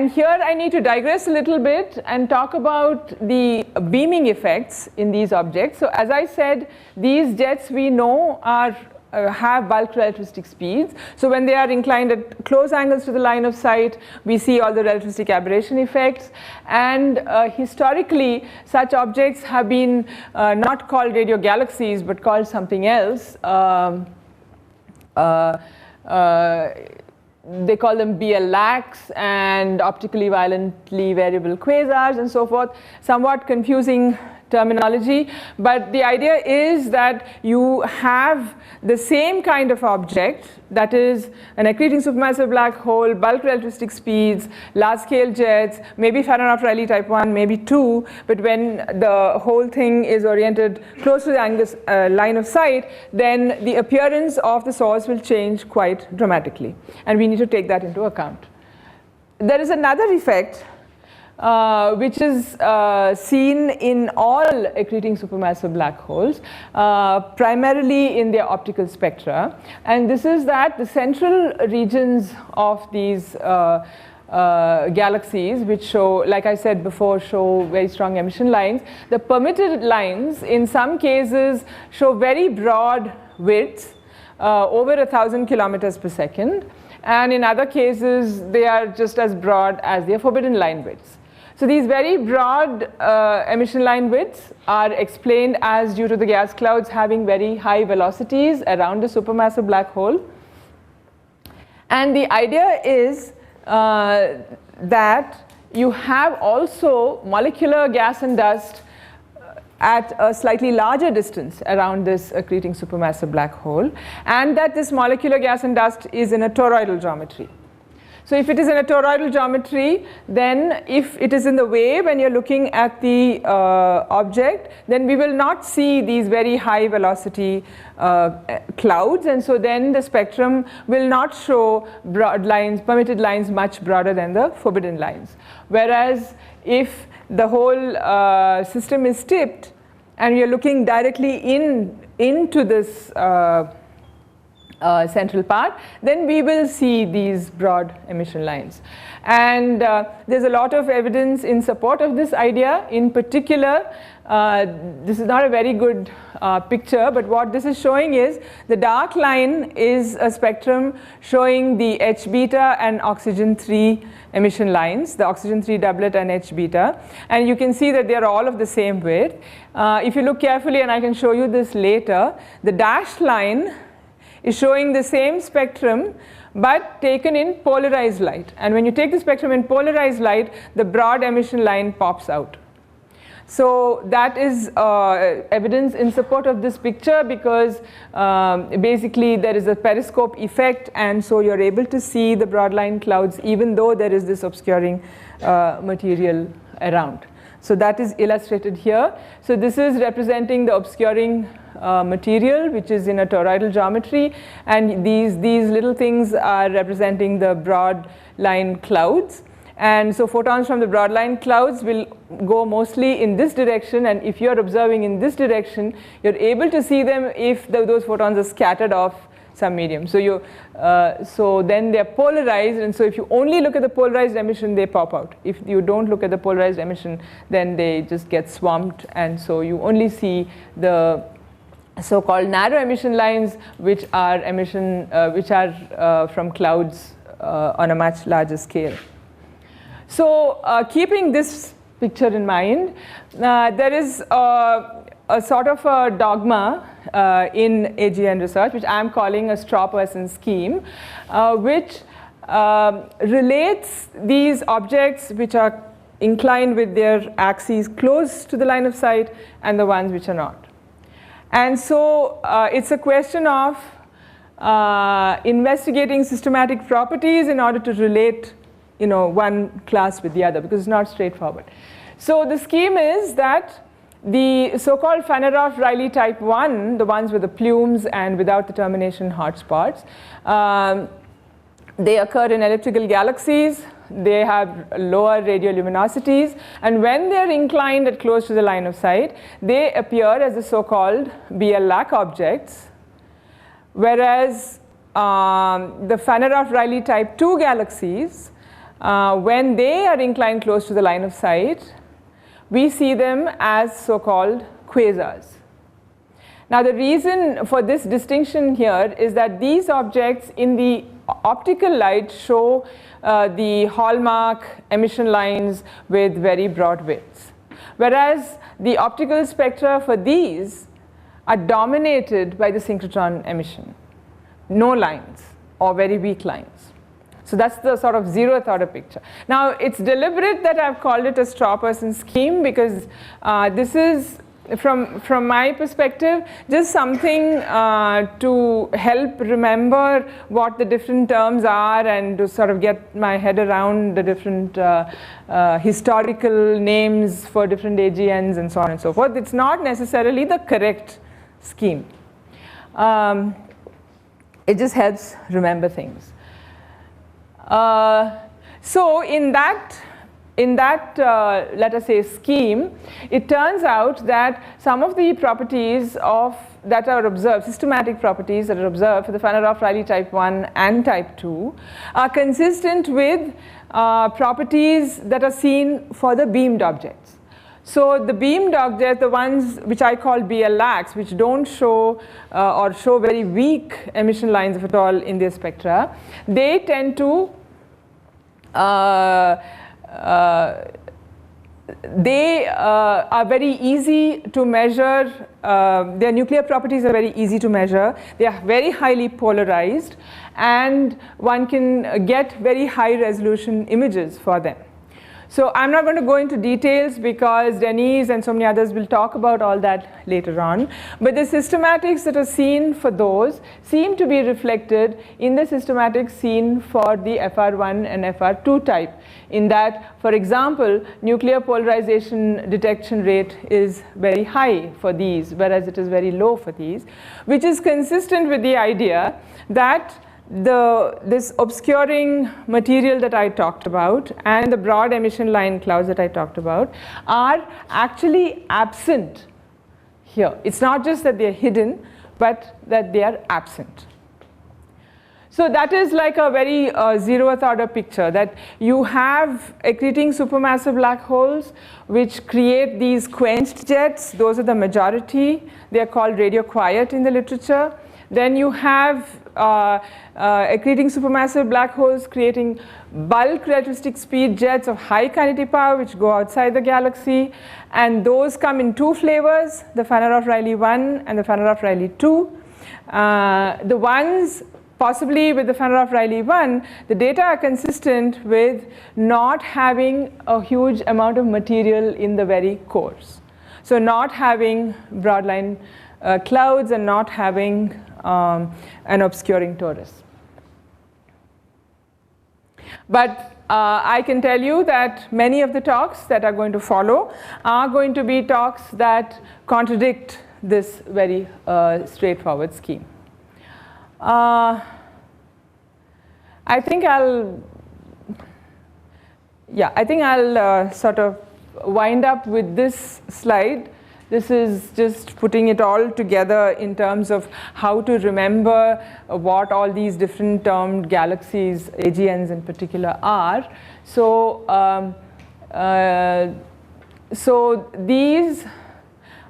here I need to digress a little bit and talk about the beaming effects in these objects. So as I said, these jets we know are have bulk relativistic speeds. So when they are inclined at close angles to the line of sight, we see all the relativistic aberration effects. And historically, such objects have been not called radio galaxies, but called something else. They call them BL-lacs and optically violently variable quasars and so forth. Somewhat confusing terminology, but the idea is that you have the same kind of object, that is an accreting supermassive black hole, bulk relativistic speeds, large scale jets, maybe Fanaroff-Riley type 1, maybe 2, but when the whole thing is oriented close to the line of sight, then the appearance of the source will change quite dramatically, and we need to take that into account. There is another effect which is seen in all accreting supermassive black holes, primarily in their optical spectra. And this is that the central regions of these galaxies, which show, like I said before, show very strong emission lines. The permitted lines, in some cases, show very broad widths, over 1,000 kilometers per second. And in other cases, they are just as broad as their forbidden line widths. So these very broad emission line widths are explained as due to the gas clouds having very high velocities around the supermassive black hole. And the idea is that you have also molecular gas and dust at a slightly larger distance around this accreting supermassive black hole, and that this molecular gas and dust is in a toroidal geometry. So if it is in a toroidal geometry, then if it is in the way when you're looking at the object, then we will not see these very high velocity clouds, and so then the spectrum will not show broad lines, permitted lines much broader than the forbidden lines. Whereas if the whole system is tipped and you're looking directly into this central part, then we will see these broad emission lines. And there's a lot of evidence in support of this idea. In particular, this is not a very good picture, but what this is showing is the dark line is a spectrum showing the H beta and oxygen 3 emission lines, the oxygen 3 doublet and H beta, and you can see that they are all of the same width. If you look carefully, and I can show you this later, the dashed line is showing the same spectrum but taken in polarized light, and when you take the spectrum in polarized light, the broad emission line pops out. So that is evidence in support of this picture, because basically there is a periscope effect, and so you're able to see the broadline clouds even though there is this obscuring material around. So that is illustrated here. So this is representing the obscuring material which is in a toroidal geometry, and these little things are representing the broad line clouds. And so photons from the broadline clouds will go mostly in this direction, and if you're observing in this direction, you're able to see them if those photons are scattered off some medium. So so then they're polarized, and so if you only look at the polarized emission, they pop out. If you don't look at the polarized emission, then they just get swamped, and so you only see the so-called narrow emission lines, which are from clouds on a much larger scale. So keeping this picture in mind, there is a sort of a dogma in AGN research, which I'm calling a straw person scheme, which relates these objects which are inclined with their axes close to the line of sight and the ones which are not. And so it's a question of investigating systematic properties in order to relate one class with the other, because it's not straightforward. So the scheme is that the so-called Fanaroff-Riley type 1, the ones with the plumes and without the termination hotspots, they occur in elliptical galaxies. They have lower radioluminosities, and when they are inclined at close to the line of sight, they appear as the so-called BL-lac objects, whereas the Fanaroff-Riley type 2 galaxies, when they are inclined close to the line of sight, we see them as so-called quasars. Now the reason for this distinction here is that these objects in the optical light show the hallmark emission lines with very broad widths, whereas the optical spectra for these are dominated by the synchrotron emission, no lines or very weak lines. So that's the sort of zeroth order picture. Now it's deliberate that I've called it a straw person scheme, because this is, from my perspective, just something to help remember what the different terms are and to sort of get my head around the different historical names for different AGNs and so on and so forth. It's not necessarily the correct scheme. It just helps remember things. So in that let us say scheme, it turns out that some of the properties that are observed, systematic properties that are observed for the Fanaroff-Riley type 1 and type 2 are consistent with properties that are seen for the beamed objects. So the beamed objects, the ones which I call BL-lacs, which don't show or show very weak emission lines if at all in their spectra, they tend to they are very easy to measure. Their nuclear properties are very easy to measure. They are very highly polarized, and one can get very high resolution images for them. So I'm not going to go into details because Denise and so many others will talk about all that later on. But the systematics that are seen for those seem to be reflected in the systematics seen for the FR1 and FR2 type. In that, for example, nuclear polarization detection rate is very high for these, whereas it is very low for these, which is consistent with the idea that this obscuring material that I talked about and the broad emission line clouds that I talked about are actually absent here. It's not just that they're hidden, but that they are absent. So that is like a very zeroth order picture, that you have accreting supermassive black holes which create these quenched jets. Those are the majority. They are called radio quiet in the literature. Then you have accreting supermassive black holes creating bulk relativistic speed jets of high kinetic power which go outside the galaxy, and those come in two flavors, the Fanaroff-Riley 1 and the Fanaroff-Riley 2. The ones possibly with the Fanaroff-Riley 1, the data are consistent with not having a huge amount of material in the very cores. So not having broadline clouds and not having an obscuring torus. But I can tell you that many of the talks that are going to follow are going to be talks that contradict this very straightforward scheme. I think I'll sort of wind up with this slide. This is just putting it all together in terms of how to remember what all these different termed galaxies, AGNs in particular, are. So, so these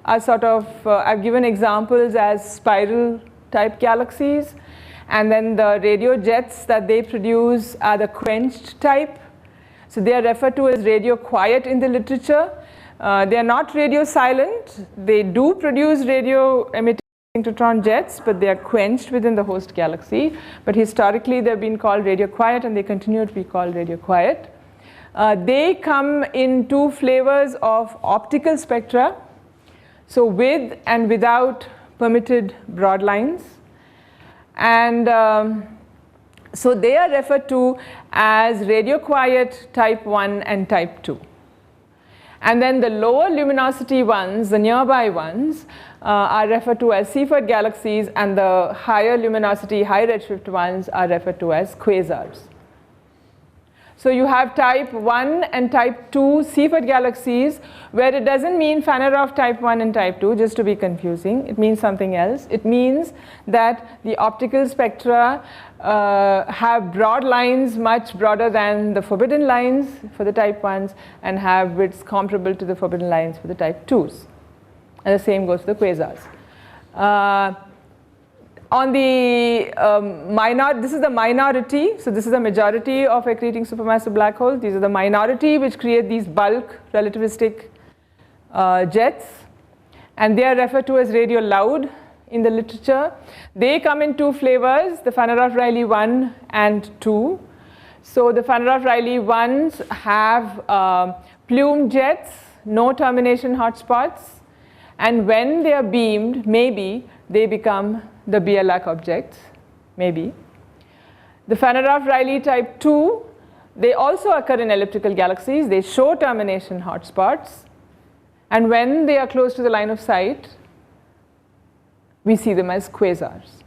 are sort of, I've given examples as spiral type galaxies, and then the radio jets that they produce are the quenched type. So they are referred to as radio quiet in the literature. They are not radio silent. They do produce radio emitting synchrotron jets, but they are quenched within the host galaxy. But historically, they've been called radio quiet, and they continue to be called radio quiet. They come in two flavors of optical spectra, so with and without permitted broad lines. And so they are referred to as radio quiet type 1 and type 2. And then the lower luminosity ones, the nearby ones, are referred to as Seyfert galaxies, and the higher luminosity, high redshift ones are referred to as quasars. So you have type 1 and type 2 Seyfert galaxies, where it doesn't mean Fanaroff type 1 and type 2, just to be confusing. It means something else. It means that the optical spectra have broad lines much broader than the forbidden lines for the type 1s, and have widths comparable to the forbidden lines for the type 2s. And the same goes for the quasars. On the this is the minority, so this is the majority of accreting supermassive black holes. These are the minority which create these bulk relativistic jets, and they are referred to as radio loud in the literature. They come in two flavors, the Fanaroff-Riley 1 and 2. So the Fanaroff-Riley 1s have plume jets, no termination hotspots, and when they are beamed, maybe they become the Bialak objects, maybe. The Fanaroff-Riley type 2, they also occur in elliptical galaxies. They show termination hotspots, and when they are close to the line of sight, we see them as quasars.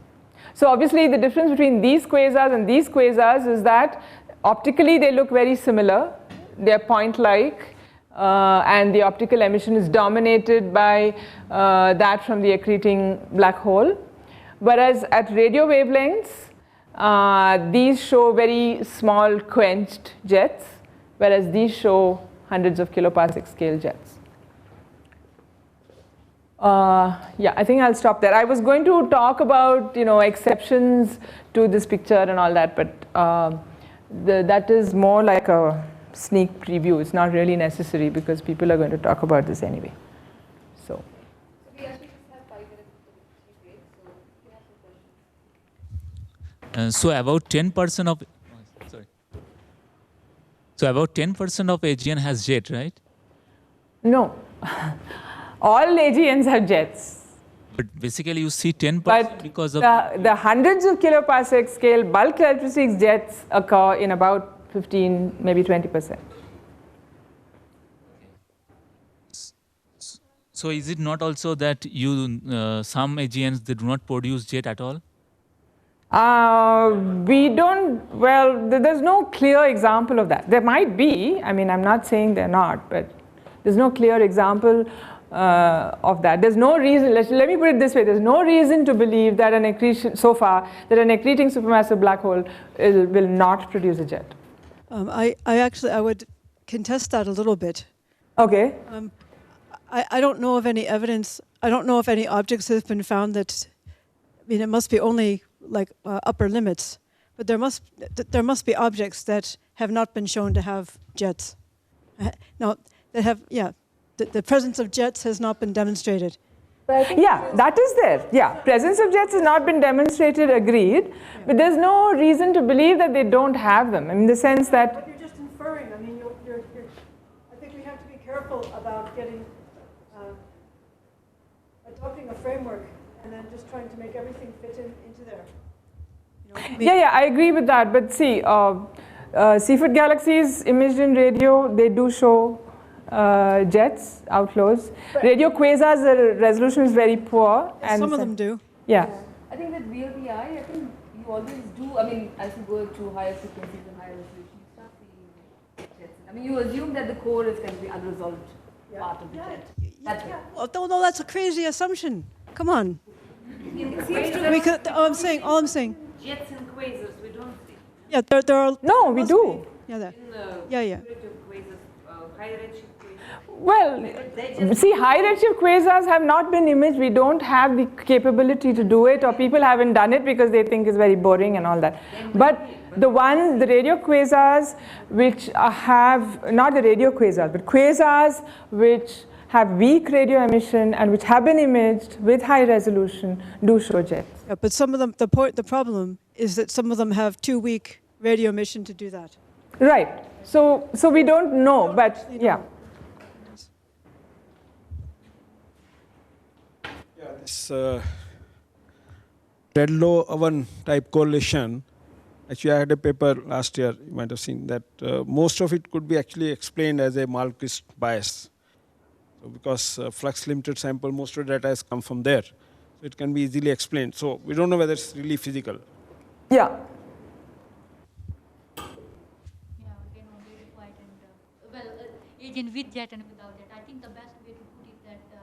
So obviously the difference between these quasars and these quasars is that optically they look very similar. They are point-like, and the optical emission is dominated by that from the accreting black hole. Whereas at radio wavelengths, these show very small quenched jets, whereas these show hundreds of kiloparsec scale jets. Yeah, I think I'll stop there. I was going to talk about exceptions to this picture and all that, but that is more like a sneak preview. It's not really necessary because people are going to talk about this anyway. So. We actually just have 5 minutes until tea break, so you can ask some questions. So about 10% of, sorry. So about 10% of AGN has jet, right? No. All AGNs have jets. But basically you see 10% But because of the hundreds of kiloparsec scale bulk relativistic jets occur in about 15, maybe 20%. So is it not also that you some AGNs they do not produce jet at all? We don't, well, there's no clear example of that. There might be, I mean, I'm not saying they're not, but there's no clear example of that. There's no reason, let me put it this way, there's no reason to believe that an accretion, so far, that an accreting supermassive black hole will not produce a jet. I would contest that a little bit. Okay. I don't know of any evidence, I don't know if any objects have been found that, I mean, it must be only like upper limits, but there must be objects that have not been shown to have jets. Now, that have, yeah, the presence of jets has not been demonstrated. Yeah, that is there. Yeah, presence of jets has not been demonstrated, agreed, but there's no reason to believe that they don't have them, in the sense that... But you're just inferring, I mean, I think we have to be careful about getting, adopting a framework and then just trying to make everything fit into there. You know, yeah, I agree with that, but see, Seaford galaxies imaged in radio, they do show jets, outflows. Radio quasars, the resolution is very poor. And some of them do. Yeah. I think with VLBI, I think you always do, I mean, as you go to higher frequencies and higher resolution, you start seeing jets. I mean, you assume that the core is going to be unresolved part of the jet. That's it. Well, no, that's a crazy assumption. Come on. It seems to All I'm saying. Jets and quasars, we don't see. Yeah, there are. No, we do. Yeah, Quasars, high redshift quasars. Well, see, high redshift quasars have not been imaged. We don't have the capability to do it, or people haven't done it because they think it's very boring and all that. But the radio quasars which have, not the radio quasars, but quasars which have weak radio emission and which have been imaged with high resolution do show jets. Yeah, but some of them, the problem is that some of them have too weak radio emission to do that. Right. So we don't know, but yeah. Yeah, this Redlow oven type correlation. Actually, I had a paper last year. You might have seen that most of it could be actually explained as a Malmquist bias. So because flux limited sample, most of the data has come from there. So it can be easily explained. So we don't know whether it's really physical. Yeah. AGN with jet and without jet. I think the best way to put it that the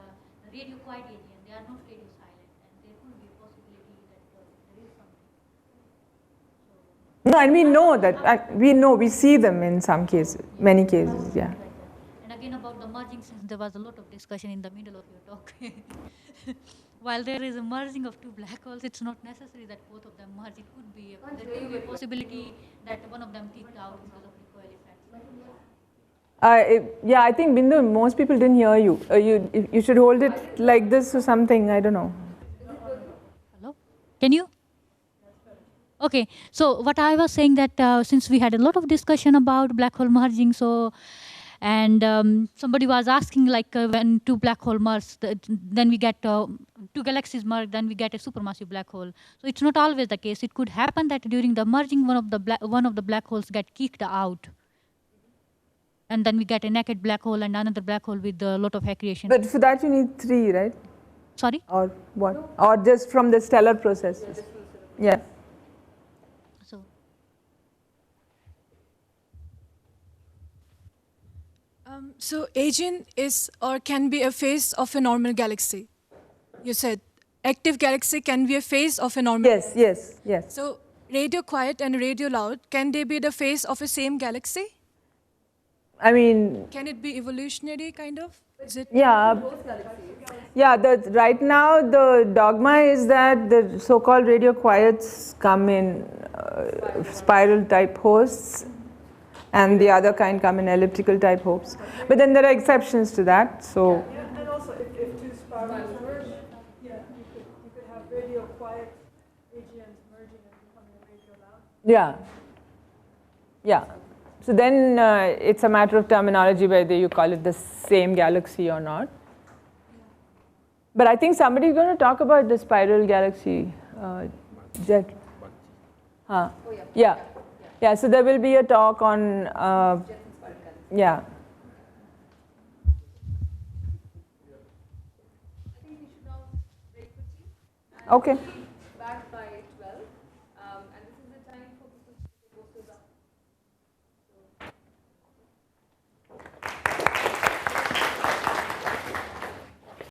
radio quiet AGN, they are not radio silent, and there could be a possibility that there is something. No, and we know that, we see them in some cases, many cases, yeah. And again about the merging, since there was a lot of discussion in the middle of your talk. While there is a merging of two black holes, it's not necessary that both of them merge. It could be there could be a possibility that one of them peaked out because of recoil effects. Yeah, I think Bindu, most people didn't hear you. You should hold it like this or something, I don't know. Hello? Can you? Okay, so what I was saying that since we had a lot of discussion about black hole merging, and somebody was asking like when two black hole merge, then we get two galaxies merge, then we get a supermassive black hole. So it's not always the case. It could happen that during the merging, one of the black holes get kicked out. And then we get a naked black hole and another black hole with a lot of accretion. But for that you need 3, right? Sorry? Or what? No. Or just from the stellar process? Yeah. So AGN is or can be a phase of a normal galaxy. You said active galaxy can be a phase of a normal galaxy. Yes. So radio quiet and radio loud, can they be the phase of a same galaxy? I mean... Can it be evolutionary kind of? Is it? Yeah. Yeah, right now the dogma is that the so-called radio quiets come in spiral type hosts. and the other kind come in elliptical type hopes. But then there are exceptions to that. So. Yeah, and also if two spirals merge, yeah, you could have radio quiet AGNs merging and becoming radio loud. Yeah. Yeah. So then it's a matter of terminology whether you call it the same galaxy or not. But I think somebody's going to talk about the spiral galaxy jet. Huh? Oh, yeah. Yeah. Yeah, so there will be a talk on, yeah. I think we should now break quickly. Okay.